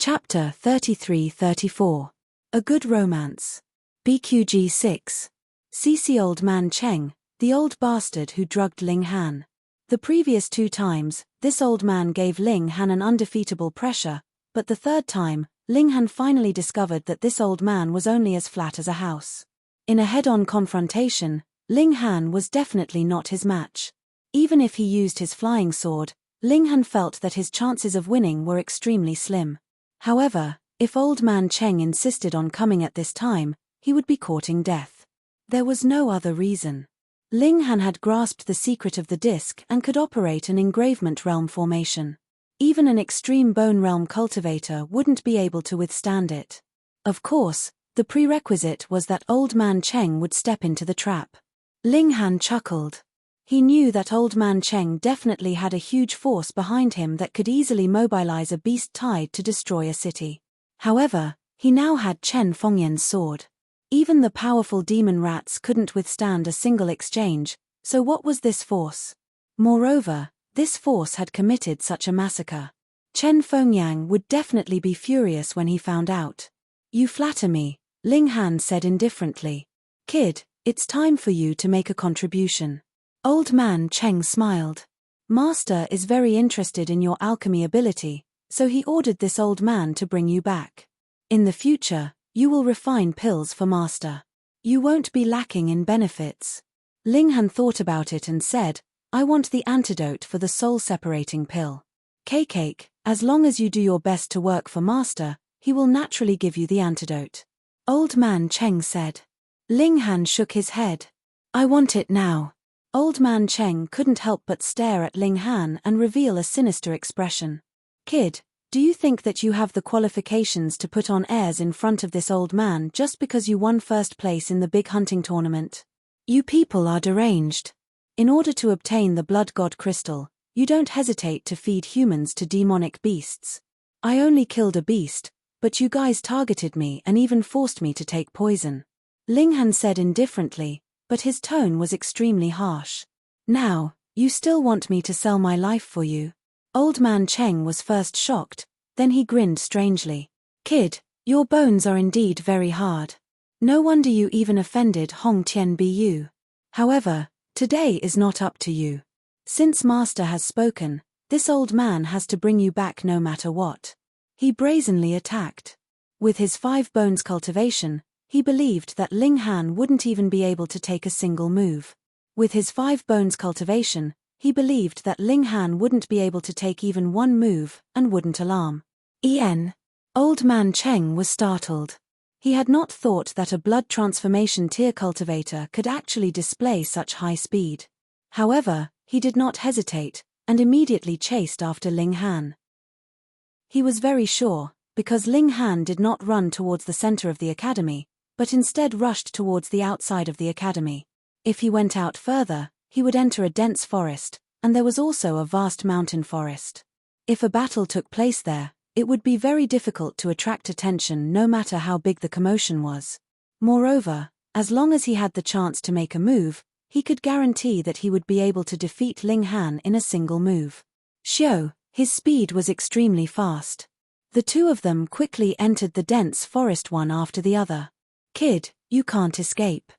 Chapter 33-34. A Good Romance. BQG 6. CC Old Man Cheng, the old bastard who drugged Ling Han. The previous 2 times, this old man gave Ling Han an undefeatable pressure, but the 3rd time, Ling Han finally discovered that this old man was only as flat as a house. In a head-on confrontation, Ling Han was definitely not his match. Even if he used his flying sword, Ling Han felt that his chances of winning were extremely slim. However, if Old Man Cheng insisted on coming at this time, he would be courting death. There was no other reason. Ling Han had grasped the secret of the disc and could operate an engravement realm formation. Even an extreme bone realm cultivator wouldn't be able to withstand it. Of course, the prerequisite was that Old Man Cheng would step into the trap. Ling Han chuckled. He knew that Old Man Cheng definitely had a huge force behind him that could easily mobilize a beast tide to destroy a city. However, he now had Chen Fengyan's sword. Even the powerful demon rats couldn't withstand a single exchange, so what was this force? Moreover, this force had committed such a massacre. Chen Fengyan would definitely be furious when he found out. "You flatter me," Ling Han said indifferently. "Kid, it's time for you to make a contribution." Old Man Cheng smiled. "Master is very interested in your alchemy ability, so he ordered this old man to bring you back. In the future, you will refine pills for Master. You won't be lacking in benefits." Ling Han thought about it and said, "I want the antidote for the soul-separating pill. Cake, as long as you do your best to work for Master, he will naturally give you the antidote." Old Man Cheng said. Ling Han shook his head. "I want it now." Old Man Cheng couldn't help but stare at Ling Han and reveal a sinister expression. "Kid, do you think that you have the qualifications to put on airs in front of this old man just because you won 1st place in the big hunting tournament? You people are deranged. In order to obtain the blood god crystal, you don't hesitate to feed humans to demonic beasts. I only killed a beast, but you guys targeted me and even forced me to take poison." Ling Han said indifferently, but his tone was extremely harsh. "Now, you still want me to sell my life for you?" Old Man Cheng was first shocked, then he grinned strangely. "Kid, your bones are indeed very hard. No wonder you even offended Hong Tian Bu. However, today is not up to you. Since Master has spoken, this old man has to bring you back no matter what." He brazenly attacked. With his 5 bones cultivation, he believed that Ling Han wouldn't even be able to take a single move. With his 5 bones cultivation, he believed that Ling Han wouldn't be able to take even one move, and wouldn't alarm. Old Man Cheng was startled. He had not thought that a blood transformation tier cultivator could actually display such high speed. However, he did not hesitate, and immediately chased after Ling Han. He was very sure, because Ling Han did not run towards the center of the academy, but instead rushed towards the outside of the academy. If he went out further, he would enter a dense forest, and there was also a vast mountain forest. If a battle took place there, it would be very difficult to attract attention no matter how big the commotion was. Moreover, as long as he had the chance to make a move, he could guarantee that he would be able to defeat Ling Han in a single move. His speed was extremely fast. The two of them quickly entered the dense forest one after the other. "Kid, you can't escape.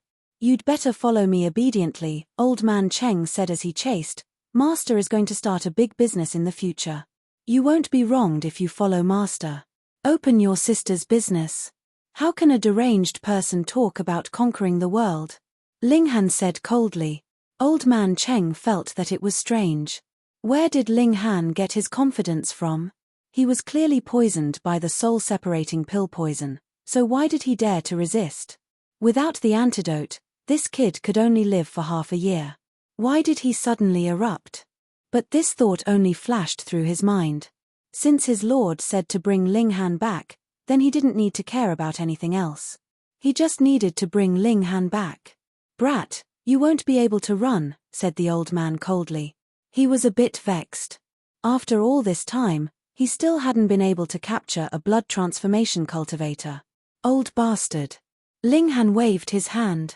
You'd better follow me obediently," Old Man Cheng said as he chased. "Master is going to start a big business in the future. You won't be wronged if you follow Master. Open your sister's business. How can a deranged person talk about conquering the world?" Ling Han said coldly. Old Man Cheng felt that it was strange. Where did Ling Han get his confidence from? He was clearly poisoned by the soul-separating pill poison, so why did he dare to resist? Without the antidote, this kid could only live for half a year. Why did he suddenly erupt? But this thought only flashed through his mind. Since his lord said to bring Ling Han back, then he didn't need to care about anything else. He just needed to bring Ling Han back. "Brat, you won't be able to run," said the old man coldly. He was a bit vexed. After all this time, he still hadn't been able to capture a blood transformation cultivator. Old bastard. Ling Han waved his hand.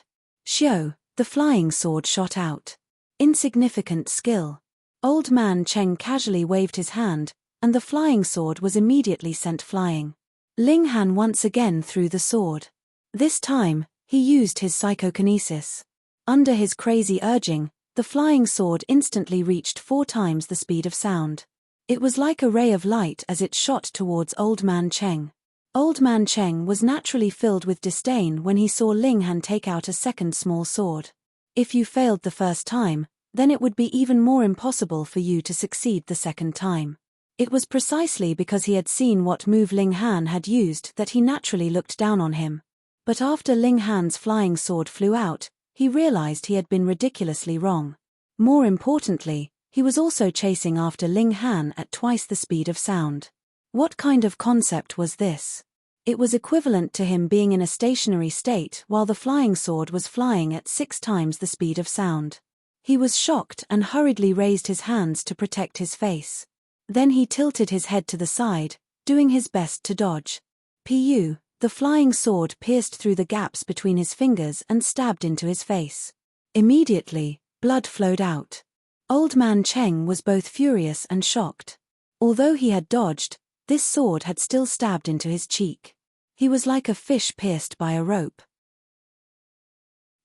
The flying sword shot out. Insignificant skill. Old Man Cheng casually waved his hand, and the flying sword was immediately sent flying. Ling Han once again threw the sword. This time, he used his psychokinesis. Under his crazy urging, the flying sword instantly reached 4 times the speed of sound. It was like a ray of light as it shot towards Old Man Cheng. Old Man Cheng was naturally filled with disdain when he saw Ling Han take out a second small sword. If you failed the first time, then it would be even more impossible for you to succeed the second time. It was precisely because he had seen what move Ling Han had used that he naturally looked down on him. But after Ling Han's flying sword flew out, he realized he had been ridiculously wrong. More importantly, he was also chasing after Ling Han at twice the speed of sound. What kind of concept was this? It was equivalent to him being in a stationary state while the flying sword was flying at 6 times the speed of sound. He was shocked and hurriedly raised his hands to protect his face. Then he tilted his head to the side, doing his best to dodge. The flying sword pierced through the gaps between his fingers and stabbed into his face. Immediately, blood flowed out. Old Man Cheng was both furious and shocked. Although he had dodged, this sword had still stabbed into his cheek. He was like a fish pierced by a rope.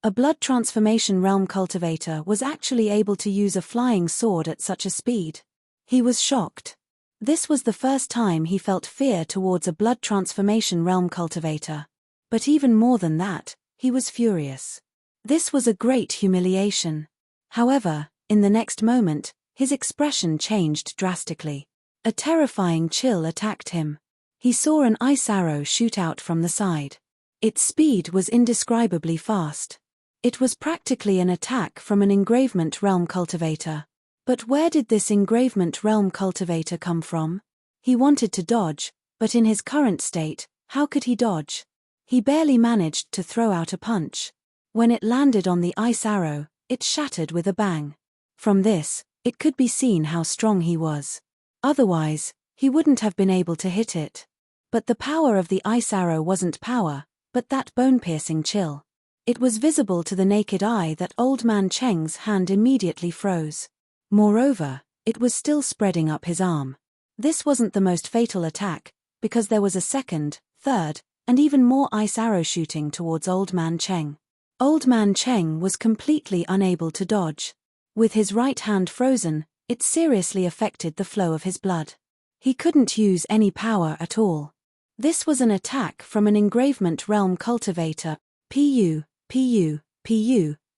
A blood transformation realm cultivator was actually able to use a flying sword at such a speed. He was shocked. This was the first time he felt fear towards a blood transformation realm cultivator. But even more than that, he was furious. This was a great humiliation. However, in the next moment, his expression changed drastically. A terrifying chill attacked him. He saw an ice arrow shoot out from the side. Its speed was indescribably fast. It was practically an attack from an engravement realm cultivator. But where did this engravement realm cultivator come from? He wanted to dodge, but in his current state, how could he dodge? He barely managed to throw out a punch. When it landed on the ice arrow, it shattered with a bang. From this, it could be seen how strong he was. Otherwise, he wouldn't have been able to hit it. But the power of the ice arrow wasn't power, but that bone-piercing chill. It was visible to the naked eye that Old Man Cheng's hand immediately froze. Moreover, it was still spreading up his arm. This wasn't the most fatal attack, because there was a second, third, and even more ice arrow shooting towards Old Man Cheng. Old Man Cheng was completely unable to dodge. With his right hand frozen, it seriously affected the flow of his blood. He couldn't use any power at all. This was an attack from an engravement realm cultivator.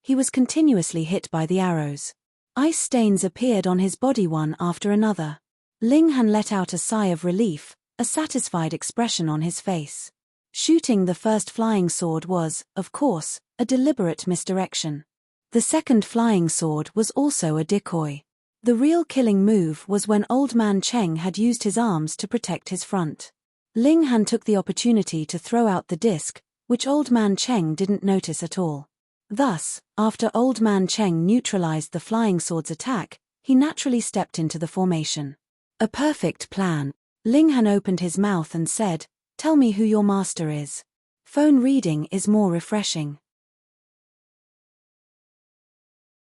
he was continuously hit by the arrows. Ice stains appeared on his body one after another. Ling Han let out a sigh of relief, a satisfied expression on his face. Shooting the first flying sword was, of course, a deliberate misdirection. The second flying sword was also a decoy. The real killing move was when Old Man Cheng had used his arms to protect his front. Ling Han took the opportunity to throw out the disc, which Old Man Cheng didn't notice at all. Thus, after Old Man Cheng neutralized the flying sword's attack, he naturally stepped into the formation. A perfect plan. Ling Han opened his mouth and said, "Tell me who your master is. Phone reading is more refreshing."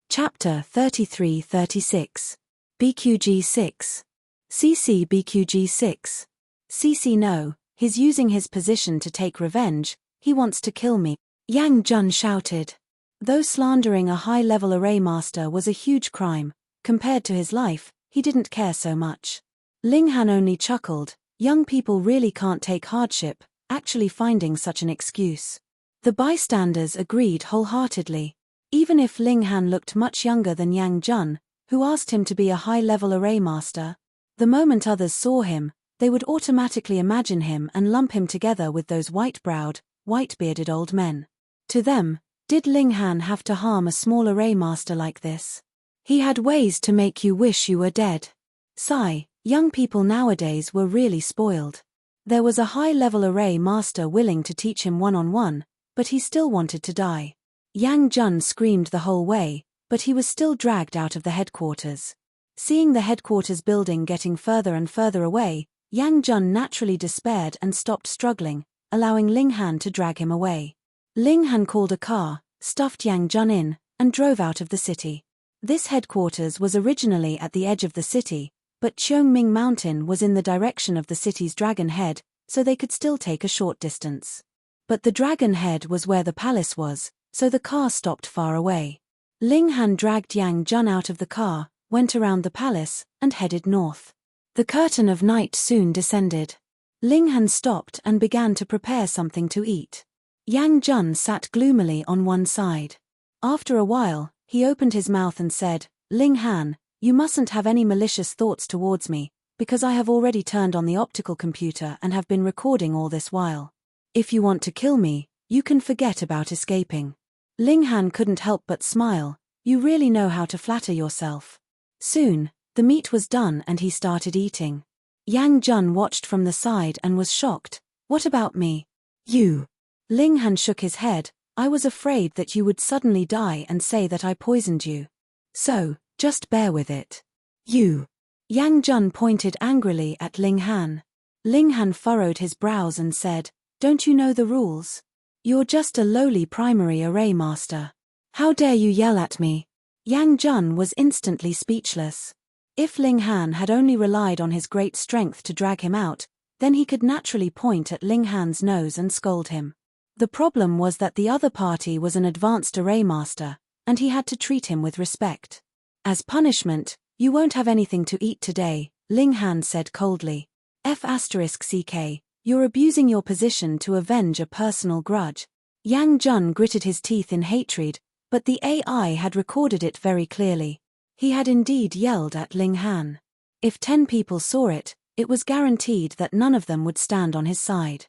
Chapter 33-36. BQG6. CC BQG6. CC No, he's using his position to take revenge, he wants to kill me, Yang Jun shouted. Though slandering a high-level array master was a huge crime, compared to his life, he didn't care so much. Ling Han only chuckled, young people really can't take hardship, actually finding such an excuse. The bystanders agreed wholeheartedly. Even if Ling Han looked much younger than Yang Jun, who asked him to be a high-level array master, the moment others saw him, they would automatically imagine him and lump him together with those white-browed, white-bearded old men. To them, did Ling Han have to harm a small array master like this? He had ways to make you wish you were dead. Sigh, young people nowadays were really spoiled. There was a high-level array master willing to teach him one-on-one, but he still wanted to die. Yang Jun screamed the whole way, but he was still dragged out of the headquarters. Seeing the headquarters building getting further and further away, Yang Jun naturally despaired and stopped struggling, allowing Ling Han to drag him away. Ling Han called a car, stuffed Yang Jun in, and drove out of the city. This headquarters was originally at the edge of the city, but Cheongming Mountain was in the direction of the city's Dragon Head, so they could still take a short distance. But the Dragon Head was where the palace was, so the car stopped far away. Ling Han dragged Yang Jun out of the car, went around the palace, and headed north. The curtain of night soon descended. Ling Han stopped and began to prepare something to eat. Yang Jun sat gloomily on one side. After a while, he opened his mouth and said, "Ling Han, you mustn't have any malicious thoughts towards me, because I have already turned on the optical computer and have been recording all this while. If you want to kill me, you can forget about escaping." Ling Han couldn't help but smile. You really know how to flatter yourself. Soon, the meat was done and he started eating. Yang Jun watched from the side and was shocked. "What about me?" "You." Ling Han shook his head. "I was afraid that you would suddenly die and say that I poisoned you. So, just bear with it." "You." Yang Jun pointed angrily at Ling Han. Ling Han furrowed his brows and said, "Don't you know the rules? You're just a lowly primary array master. How dare you yell at me?" Yang Jun was instantly speechless. If Ling Han had only relied on his great strength to drag him out, then he could naturally point at Ling Han's nose and scold him. The problem was that the other party was an advanced array master, and he had to treat him with respect. "As punishment, you won't have anything to eat today," Ling Han said coldly. F***CK, you're abusing your position to avenge a personal grudge. Yang Jun gritted his teeth in hatred, but the AI had recorded it very clearly. He had indeed yelled at Ling Han. If 10 people saw it, it was guaranteed that none of them would stand on his side.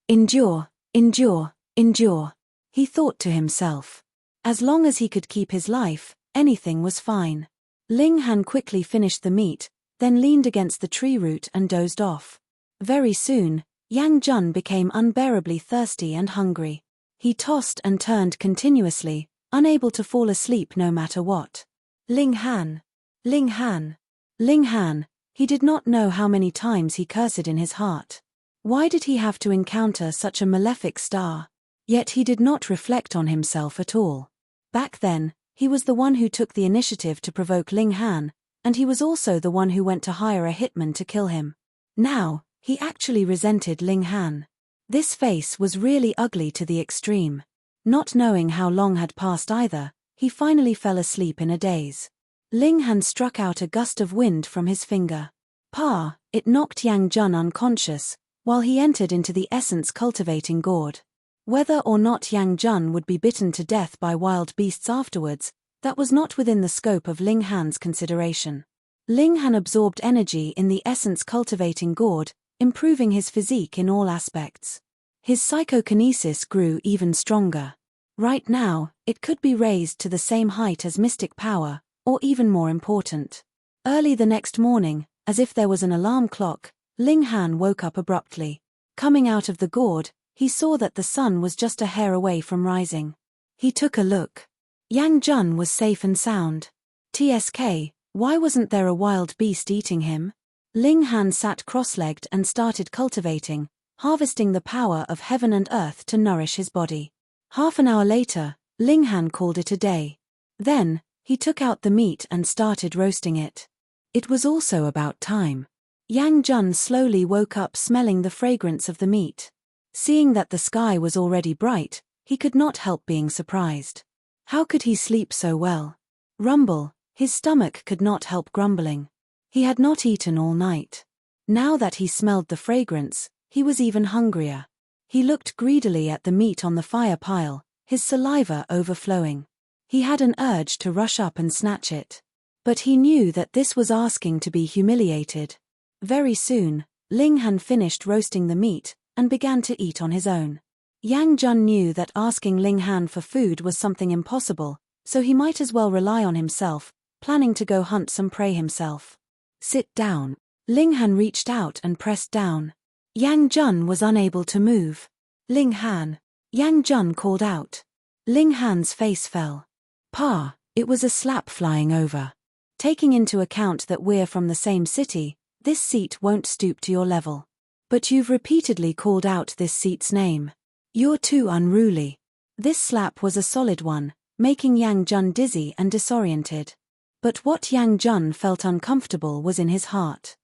Endure, endure, endure, he thought to himself. As long as he could keep his life, anything was fine. Ling Han quickly finished the meat, then leaned against the tree root and dozed off. Very soon, Yang Jun became unbearably thirsty and hungry. He tossed and turned continuously, unable to fall asleep no matter what. Ling Han. Ling Han. Ling Han. He did not know how many times he cursed in his heart. Why did he have to encounter such a malefic star? Yet he did not reflect on himself at all. Back then, he was the one who took the initiative to provoke Ling Han, and he was also the one who went to hire a hitman to kill him. Now, he actually resented Ling Han. This face was really ugly to the extreme. Not knowing how long had passed either, he finally fell asleep in a daze. Ling Han struck out a gust of wind from his finger. Pa! It knocked Yang Jun unconscious, while he entered into the essence-cultivating gourd. Whether or not Yang Jun would be bitten to death by wild beasts afterwards, that was not within the scope of Ling Han's consideration. Ling Han absorbed energy in the essence-cultivating gourd, improving his physique in all aspects. His psychokinesis grew even stronger. Right now, it could be raised to the same height as mystic power, or even more important. Early the next morning, as if there was an alarm clock, Ling Han woke up abruptly. Coming out of the gourd, he saw that the sun was just a hair away from rising. He took a look. Yang Jun was safe and sound. TSK, why wasn't there a wild beast eating him? Ling Han sat cross-legged and started cultivating, harvesting the power of heaven and earth to nourish his body. Half an hour later, Ling Han called it a day. Then, he took out the meat and started roasting it. It was also about time. Yang Jun slowly woke up smelling the fragrance of the meat. Seeing that the sky was already bright, he could not help being surprised. How could he sleep so well? Rumble, his stomach could not help grumbling. He had not eaten all night. Now that he smelled the fragrance, he was even hungrier. He looked greedily at the meat on the fire pile, his saliva overflowing. He had an urge to rush up and snatch it. But he knew that this was asking to be humiliated. Very soon, Ling Han finished roasting the meat, and began to eat on his own. Yang Jun knew that asking Ling Han for food was something impossible, so he might as well rely on himself, planning to go hunt some prey himself. Sit down. Ling Han reached out and pressed down. Yang Jun was unable to move. Ling Han. Yang Jun called out. Ling Han's face fell. Pa, it was a slap flying over. Taking into account that we're from the same city, this seat won't stoop to your level. But you've repeatedly called out this seat's name. You're too unruly. This slap was a solid one, making Yang Jun dizzy and disoriented. But what Yang Jun felt uncomfortable was in his heart.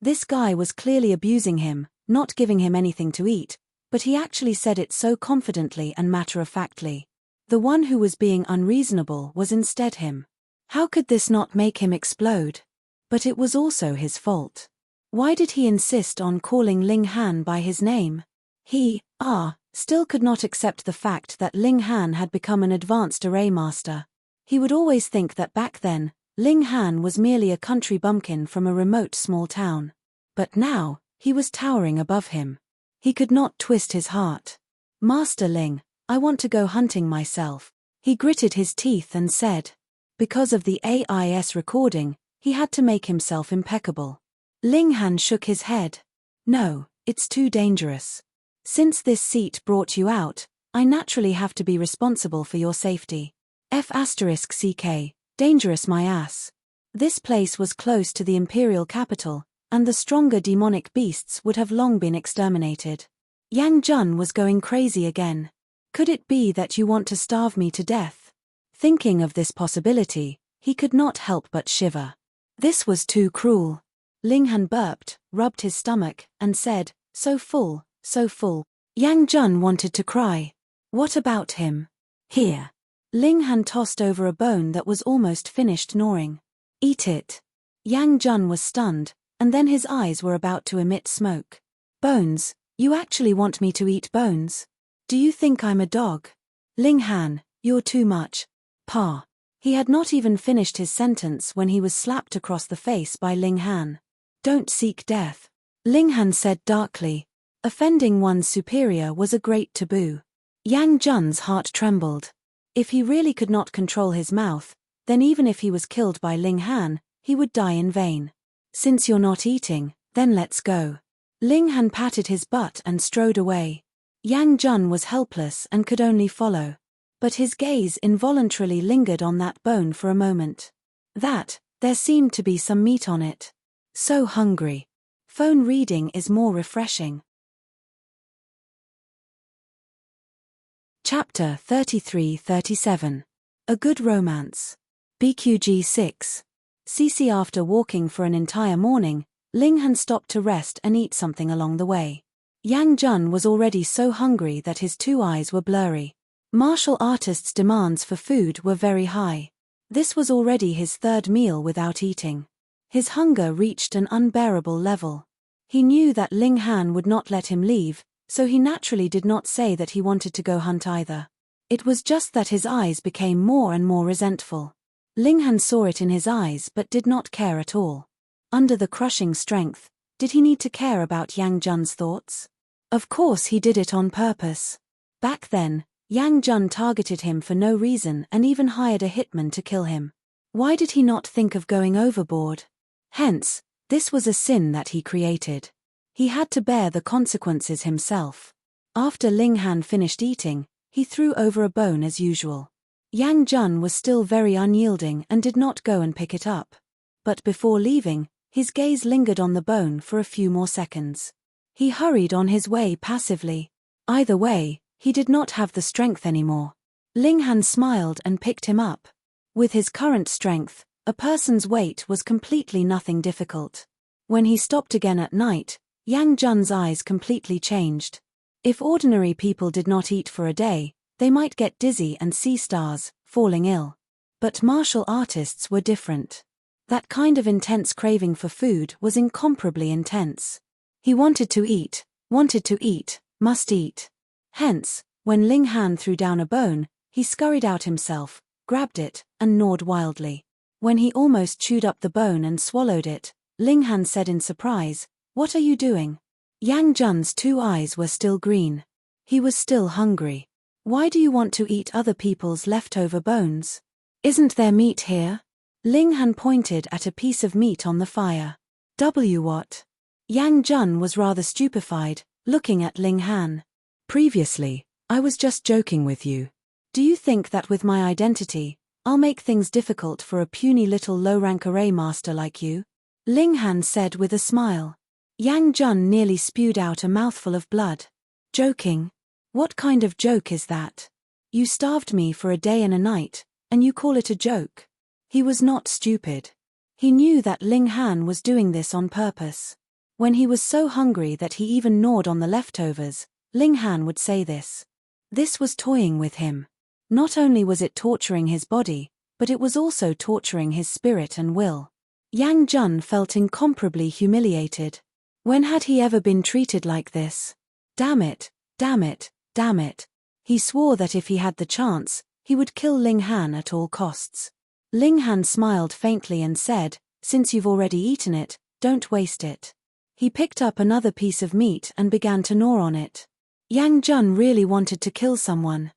This guy was clearly abusing him, not giving him anything to eat, but he actually said it so confidently and matter-of-factly. The one who was being unreasonable was instead him. How could this not make him explode? But it was also his fault. Why did he insist on calling Ling Han by his name? He, still could not accept the fact that Ling Han had become an advanced array master. He would always think that back then, Ling Han was merely a country bumpkin from a remote small town. But now, he was towering above him. He could not twist his heart. Master Ling, I want to go hunting myself. He gritted his teeth and said. Because of the AIS recording, he had to make himself impeccable. Ling Han shook his head. No, it's too dangerous. Since this seat brought you out, I naturally have to be responsible for your safety. F***CK, dangerous my ass. This place was close to the imperial capital, and the stronger demonic beasts would have long been exterminated. Yang Jun was going crazy again. Could it be that you want to starve me to death? Thinking of this possibility, he could not help but shiver. This was too cruel. Ling Han burped, rubbed his stomach, and said, so full, so full. Yang Jun wanted to cry. What about him? Here. Ling Han tossed over a bone that was almost finished gnawing. Eat it. Yang Jun was stunned, and then his eyes were about to emit smoke. Bones? You actually want me to eat bones? Do you think I'm a dog? Ling Han, you're too much. Pa. He had not even finished his sentence when he was slapped across the face by Ling Han. Don't seek death. Ling Han said darkly. Offending one's superior was a great taboo. Yang Jun's heart trembled. If he really could not control his mouth, then even if he was killed by Ling Han, he would die in vain. Since you're not eating, then let's go. Ling Han patted his butt and strode away. Yang Jun was helpless and could only follow. But his gaze involuntarily lingered on that bone for a moment. There seemed to be some meat on it. So hungry. Phone reading is more refreshing. Chapter 33-37. A Good Romance. BQG 6. CC. After walking for an entire morning, Ling Han stopped to rest and eat something along the way. Yang Jun was already so hungry that his two eyes were blurry. Martial artists' demands for food were very high. This was already his third meal without eating. His hunger reached an unbearable level. He knew that Ling Han would not let him leave, so he naturally did not say that he wanted to go hunt either. It was just that his eyes became more and more resentful. Ling Han saw it in his eyes but did not care at all. Under the crushing strength, did he need to care about Yang Jun's thoughts? Of course he did it on purpose. Back then, Yang Jun targeted him for no reason and even hired a hitman to kill him. Why did he not think of going overboard? Hence, this was a sin that he created. He had to bear the consequences himself. After Ling Han finished eating, he threw over a bone as usual. Yang Jun was still very unyielding and did not go and pick it up. But before leaving, his gaze lingered on the bone for a few more seconds. He hurried on his way passively. Either way, he did not have the strength anymore. Ling Han smiled and picked him up. With his current strength, a person's weight was completely nothing difficult. When he stopped again at night, Yang Jun's eyes completely changed. If ordinary people did not eat for a day, they might get dizzy and see stars, falling ill. But martial artists were different. That kind of intense craving for food was incomparably intense. He wanted to eat, must eat. Hence, when Ling Han threw down a bone, he scurried out himself, grabbed it, and gnawed wildly. When he almost chewed up the bone and swallowed it, Ling Han said in surprise, "What are you doing?" Yang Jun's two eyes were still green. He was still hungry. "Why do you want to eat other people's leftover bones? Isn't there meat here?" Ling Han pointed at a piece of meat on the fire. What? Yang Jun was rather stupefied, looking at Ling Han. "Previously, I was just joking with you. Do you think that with my identity, I'll make things difficult for a puny little low-rank array master like you?" Ling Han said with a smile. Yang Jun nearly spewed out a mouthful of blood. "Joking? What kind of joke is that? You starved me for a day and a night, and you call it a joke?" He was not stupid. He knew that Ling Han was doing this on purpose. When he was so hungry that he even gnawed on the leftovers, Ling Han would say this. This was toying with him. Not only was it torturing his body, but it was also torturing his spirit and will. Yang Jun felt incomparably humiliated. When had he ever been treated like this? Damn it, damn it, damn it. He swore that if he had the chance, he would kill Ling Han at all costs. Ling Han smiled faintly and said, "Since you've already eaten it, don't waste it." He picked up another piece of meat and began to gnaw on it. Yang Jun really wanted to kill someone.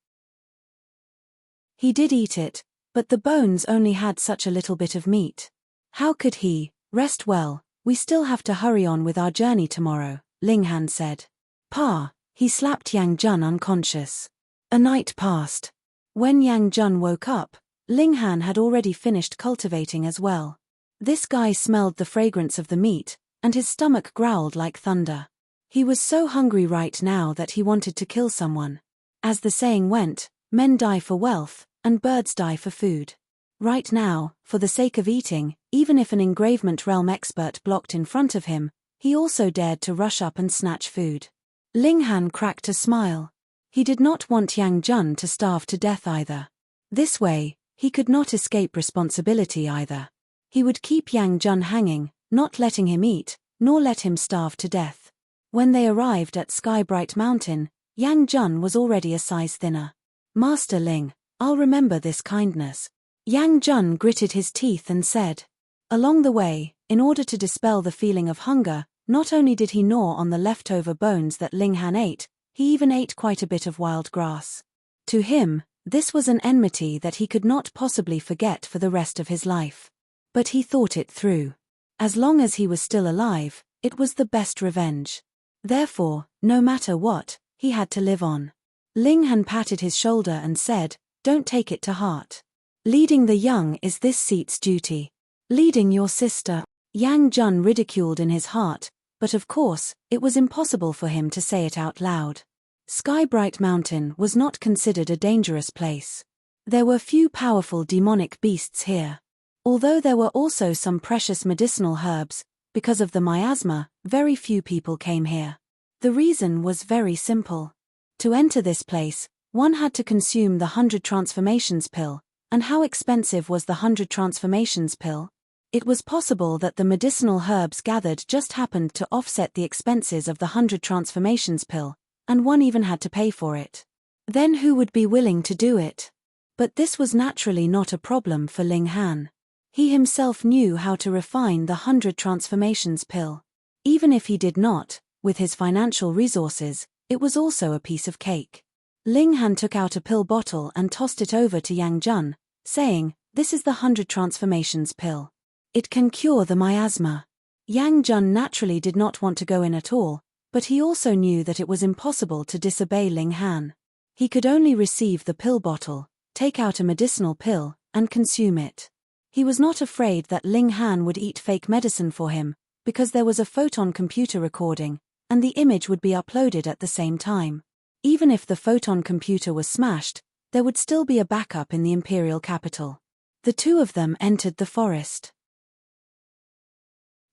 He did eat it, but the bones only had such a little bit of meat. How could he? "Rest well, we still have to hurry on with our journey tomorrow," Ling Han said. "Pa," he slapped Yang Jun unconscious. A night passed. When Yang Jun woke up, Ling Han had already finished cultivating as well. This guy smelled the fragrance of the meat, and his stomach growled like thunder. He was so hungry right now that he wanted to kill someone. As the saying went, men die for wealth, and birds die for food. Right now, for the sake of eating, even if an engravement realm expert blocked in front of him, he also dared to rush up and snatch food. Ling Han cracked a smile. He did not want Yang Jun to starve to death either. This way, he could not escape responsibility either. He would keep Yang Jun hanging, not letting him eat, nor let him starve to death. When they arrived at Skybright Mountain, Yang Jun was already a size thinner. "Master Ling, I'll remember this kindness." Yang Jun gritted his teeth and said. Along the way, in order to dispel the feeling of hunger, not only did he gnaw on the leftover bones that Ling Han ate, he even ate quite a bit of wild grass. To him, this was an enmity that he could not possibly forget for the rest of his life. But he thought it through. As long as he was still alive, it was the best revenge. Therefore, no matter what, he had to live on. Ling Han patted his shoulder and said, "Don't take it to heart. Leading the young is this seat's duty. Leading your sister." Yang Jun ridiculed in his heart, but of course, it was impossible for him to say it out loud. Skybright Mountain was not considered a dangerous place. There were few powerful demonic beasts here. Although there were also some precious medicinal herbs, because of the miasma, very few people came here. The reason was very simple. To enter this place, one had to consume the 100 transformations pill, and how expensive was the 100 transformations pill? It was possible that the medicinal herbs gathered just happened to offset the expenses of the 100 transformations pill, and one even had to pay for it. Then who would be willing to do it? But this was naturally not a problem for Ling Han. He himself knew how to refine the 100 transformations pill. Even if he did not, with his financial resources, it was also a piece of cake. Ling Han took out a pill bottle and tossed it over to Yang Jun, saying, "This is the 100 transformations pill. It can cure the miasma." Yang Jun naturally did not want to go in at all, but he also knew that it was impossible to disobey Ling Han. He could only receive the pill bottle, take out a medicinal pill, and consume it. He was not afraid that Ling Han would eat fake medicine for him, because there was a photon computer recording, and the image would be uploaded at the same time. Even if the photon computer was smashed, there would still be a backup in the imperial capital. The two of them entered the forest.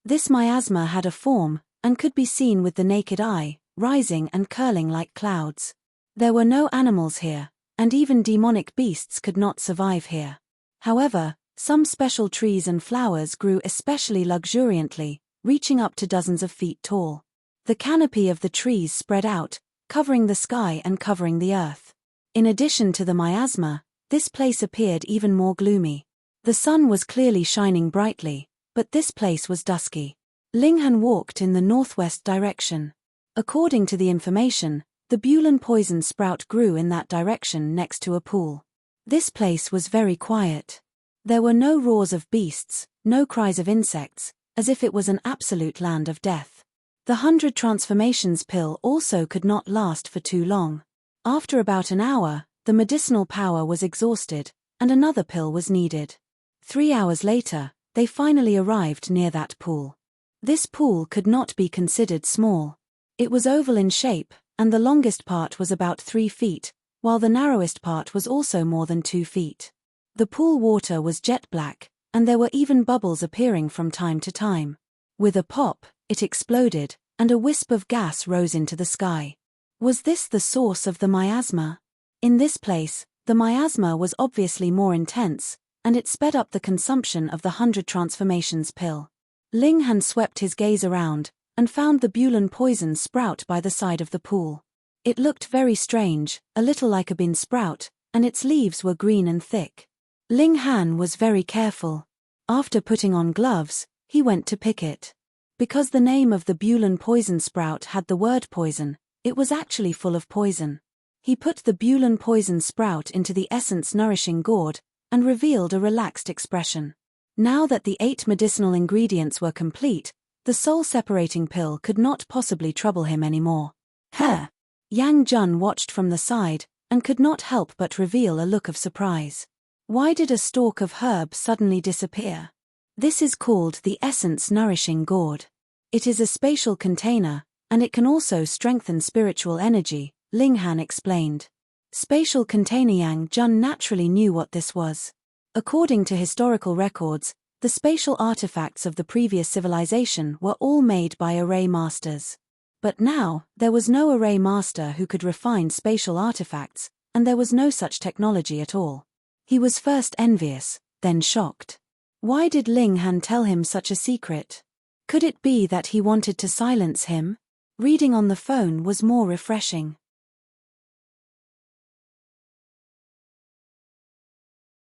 This miasma had a form, and could be seen with the naked eye, rising and curling like clouds. There were no animals here, and even demonic beasts could not survive here. However, some special trees and flowers grew especially luxuriantly, reaching up to dozens of feet tall. The canopy of the trees spread out, covering the sky and covering the earth. In addition to the miasma, this place appeared even more gloomy. The sun was clearly shining brightly, but this place was dusky. Ling Han walked in the northwest direction. According to the information, the Bulan poison sprout grew in that direction next to a pool. This place was very quiet. There were no roars of beasts, no cries of insects, as if it was an absolute land of death. The 100 transformations pill also could not last for too long. After about an hour, the medicinal power was exhausted, and another pill was needed. 3 hours later, they finally arrived near that pool. This pool could not be considered small. It was oval in shape, and the longest part was about 3 feet, while the narrowest part was also more than 2 feet. The pool water was jet black, and there were even bubbles appearing from time to time. With a pop, it exploded, and a wisp of gas rose into the sky. Was this the source of the miasma? In this place, the miasma was obviously more intense, and it sped up the consumption of the 100 transformations pill. Ling Han swept his gaze around, and found the Bulan poison sprout by the side of the pool. It looked very strange, a little like a bean sprout, and its leaves were green and thick. Ling Han was very careful. After putting on gloves, he went to pick it. Because the name of the Bulan poison sprout had the word poison, it was actually full of poison. He put the Bulan poison sprout into the essence-nourishing gourd, and revealed a relaxed expression. Now that the 8 medicinal ingredients were complete, the soul-separating pill could not possibly trouble him anymore. Huh! Yang Jun watched from the side, and could not help but reveal a look of surprise. Why did a stalk of herb suddenly disappear? This is called the essence-nourishing gourd. It is a spatial container, and it can also strengthen spiritual energy, Ling Han explained. Spatial container. Yang Jun naturally knew what this was. According to historical records, the spatial artifacts of the previous civilization were all made by array masters. But now, there was no array master who could refine spatial artifacts, and there was no such technology at all. He was first envious, then shocked. Why did Ling Han tell him such a secret? Could it be that he wanted to silence him? Reading on the phone was more refreshing.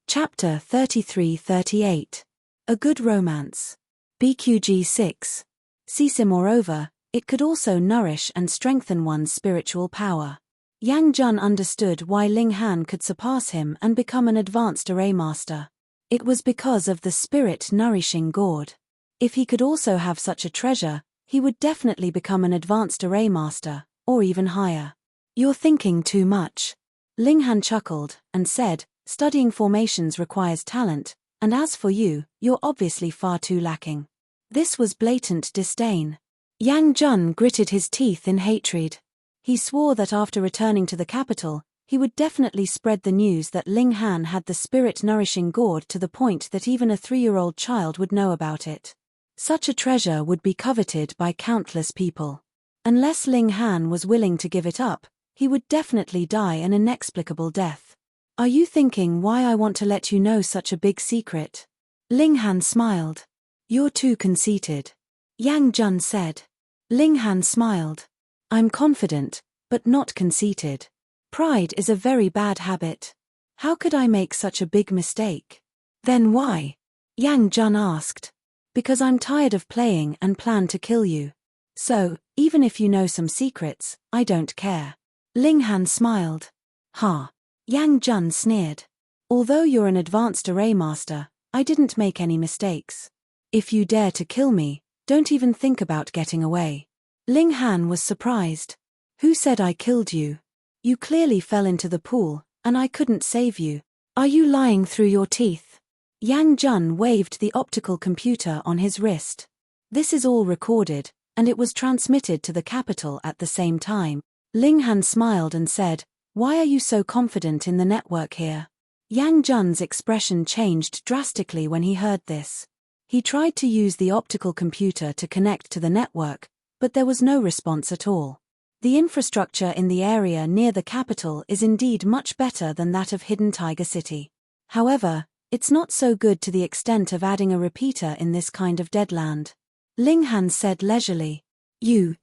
Chapter 33-38. A Good Romance. BQG 6. CC. Moreover, it could also nourish and strengthen one's spiritual power. Yang Jun understood why Ling Han could surpass him and become an advanced array master. It was because of the spirit-nourishing gourd. If he could also have such a treasure, he would definitely become an advanced array master, or even higher. You're thinking too much. Ling Han chuckled, and said, studying formations requires talent, and as for you, you're obviously far too lacking. This was blatant disdain. Yang Jun gritted his teeth in hatred. He swore that after returning to the capital, he would definitely spread the news that Ling Han had the spirit-nourishing gourd to the point that even a 3-year-old child would know about it. Such a treasure would be coveted by countless people. Unless Ling Han was willing to give it up, he would definitely die an inexplicable death. Are you thinking why I want to let you know such a big secret? Ling Han smiled. You're too conceited. Yang Jun said. Ling Han smiled. I'm confident, but not conceited. Pride is a very bad habit. How could I make such a big mistake? Then why? Yang Jun asked. Because I'm tired of playing and plan to kill you. So, even if you know some secrets, I don't care. Ling Han smiled. Ha. Yang Jun sneered. Although you're an advanced array master, I didn't make any mistakes. If you dare to kill me, don't even think about getting away. Ling Han was surprised. Who said I killed you? You clearly fell into the pool, and I couldn't save you. Are you lying through your teeth? Yang Jun waved the optical computer on his wrist. This is all recorded, and it was transmitted to the capital at the same time. Ling Han smiled and said, "Why are you so confident in the network here?" Yang Jun's expression changed drastically when he heard this. He tried to use the optical computer to connect to the network, but there was no response at all. The infrastructure in the area near the capital is indeed much better than that of Hidden Tiger City. However, it's not so good to the extent of adding a repeater in this kind of deadland. Ling Han said leisurely. You.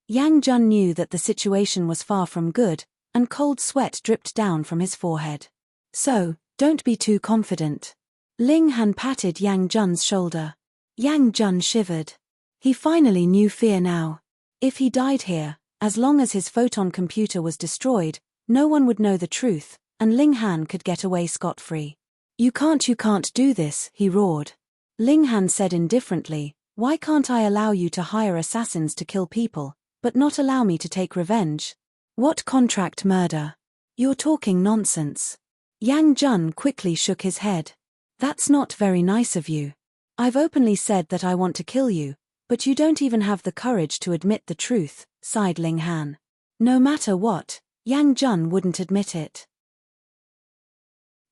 Yang Jun knew that the situation was far from good, and cold sweat dripped down from his forehead. So, don't be too confident. Ling Han patted Yang Jun's shoulder. Yang Jun shivered. He finally knew fear now. If he died here, as long as his photon computer was destroyed, no one would know the truth, and Ling Han could get away scot-free. You can't do this, he roared. Ling Han said indifferently, why can't I allow you to hire assassins to kill people, but not allow me to take revenge? What contract murder? You're talking nonsense. Yang Jun quickly shook his head. That's not very nice of you. I've openly said that I want to kill you, but you don't even have the courage to admit the truth, sighed Ling Han. No matter what, Yang Jun wouldn't admit it.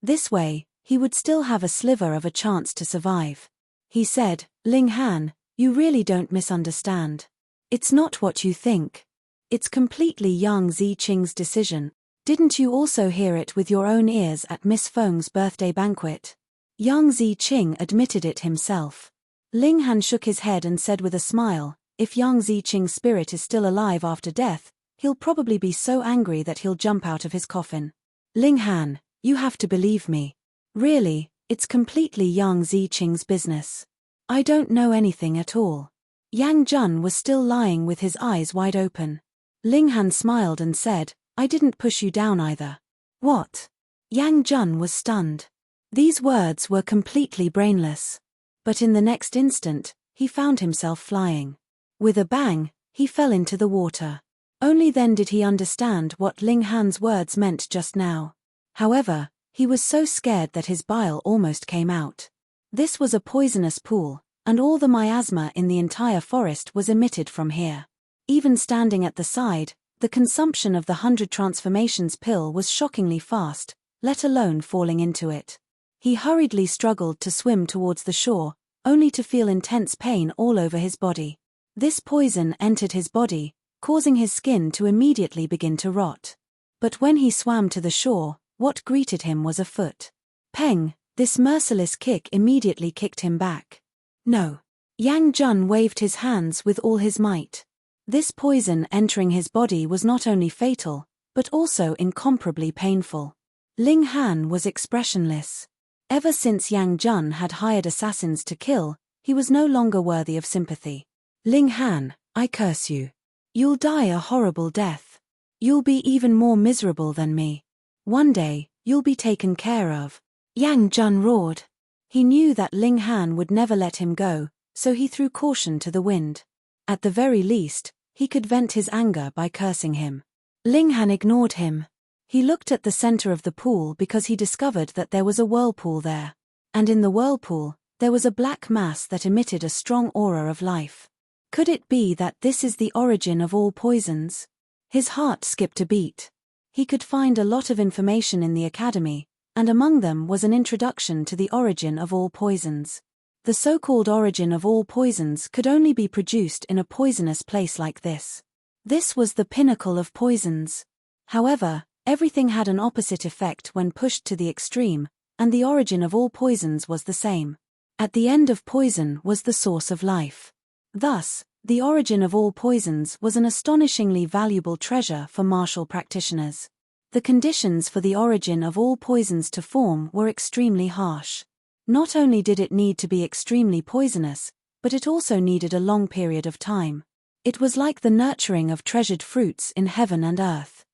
This way, he would still have a sliver of a chance to survive. He said, Ling Han, you really don't misunderstand. It's not what you think. It's completely Yang Ziqing's decision. Didn't you also hear it with your own ears at Miss Feng's birthday banquet? Yang Ziqing admitted it himself. Ling Han shook his head and said with a smile, if Yang Ziqing's spirit is still alive after death, he'll probably be so angry that he'll jump out of his coffin. Ling Han, you have to believe me. Really, it's completely Yang Ziqing's business. I don't know anything at all. Yang Jun was still lying with his eyes wide open. Ling Han smiled and said, I didn't push you down either. What? Yang Jun was stunned. These words were completely brainless. But in the next instant, he found himself flying. With a bang, he fell into the water. Only then did he understand what Ling Han's words meant just now. However, he was so scared that his bile almost came out. This was a poisonous pool, and all the miasma in the entire forest was emitted from here. Even standing at the side, the consumption of the 100 transformations pill was shockingly fast, let alone falling into it. He hurriedly struggled to swim towards the shore, only to feel intense pain all over his body. This poison entered his body, causing his skin to immediately begin to rot. But when he swam to the shore, what greeted him was a foot. Peng, this merciless kick immediately kicked him back. No. Yang Jun waved his hands with all his might. This poison entering his body was not only fatal, but also incomparably painful. Ling Han was expressionless. Ever since Yang Jun had hired assassins to kill, he was no longer worthy of sympathy. Ling Han, I curse you. You'll die a horrible death. You'll be even more miserable than me. One day, you'll be taken care of. Yang Jun roared. He knew that Ling Han would never let him go, so he threw caution to the wind. At the very least, he could vent his anger by cursing him. Ling Han ignored him. He looked at the center of the pool because he discovered that there was a whirlpool there. And in the whirlpool, there was a black mass that emitted a strong aura of life. Could it be that this is the origin of all poisons? His heart skipped a beat. He could find a lot of information in the academy, and among them was an introduction to the origin of all poisons. The so-called origin of all poisons could only be produced in a poisonous place like this. This was the pinnacle of poisons. However, everything had an opposite effect when pushed to the extreme, and the origin of all poisons was the same. At the end of poison was the source of life. Thus, The origin of all poisons was an astonishingly valuable treasure for martial practitioners. The conditions for the origin of all poisons to form were extremely harsh. Not only did it need to be extremely poisonous, but it also needed a long period of time. It was like the nurturing of treasured fruits in heaven and earth.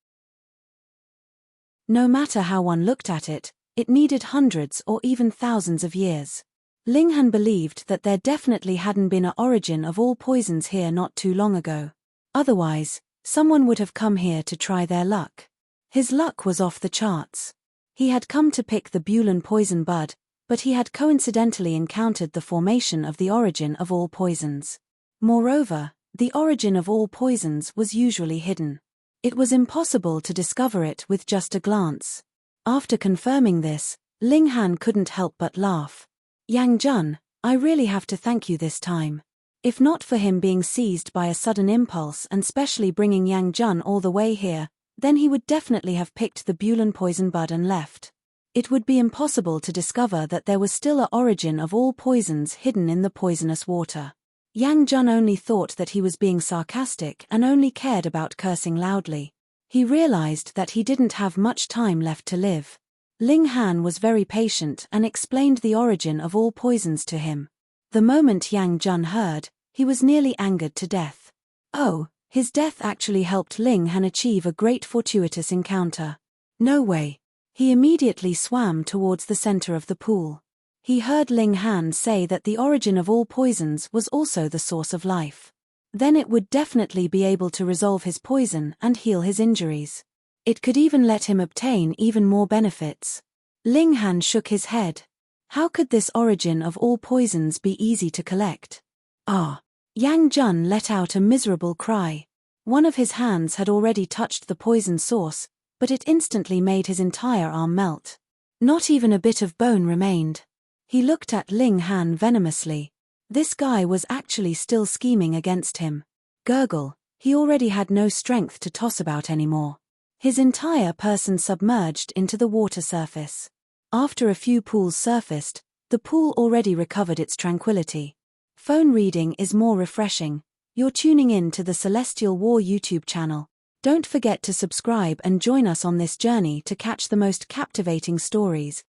No matter how one looked at it, it needed hundreds or even thousands of years. Ling Han believed that there definitely hadn't been an origin of all poisons here not too long ago. Otherwise, someone would have come here to try their luck. His luck was off the charts. He had come to pick the Bulan poison bud, but he had coincidentally encountered the formation of the origin of all poisons. Moreover, the origin of all poisons was usually hidden. It was impossible to discover it with just a glance. After confirming this, Ling Han couldn't help but laugh. Yang Jun, I really have to thank you this time. If not for him being seized by a sudden impulse and specially bringing Yang Jun all the way here, then he would definitely have picked the Bulan poison bud and left. It would be impossible to discover that there was still an origin of all poisons hidden in the poisonous water. Yang Jun only thought that he was being sarcastic and only cared about cursing loudly. He realized that he didn't have much time left to live. Ling Han was very patient and explained the origin of all poisons to him. The moment Yang Jun heard, he was nearly angered to death. Oh, his death actually helped Ling Han achieve a great fortuitous encounter. No way. He immediately swam towards the center of the pool. He heard Ling Han say that the origin of all poisons was also the source of life. Then it would definitely be able to resolve his poison and heal his injuries. It could even let him obtain even more benefits. Ling Han shook his head. How could this origin of all poisons be easy to collect? Ah! Yang Jun let out a miserable cry. One of his hands had already touched the poison source, but it instantly made his entire arm melt. Not even a bit of bone remained. He looked at Ling Han venomously. This guy was actually still scheming against him. Gurgle, he already had no strength to toss about anymore. His entire person submerged into the water surface. After a few pools surfaced, the pool already recovered its tranquility. Phone reading is more refreshing. You're tuning in to the Celestial War YouTube channel. Don't forget to subscribe and join us on this journey to catch the most captivating stories.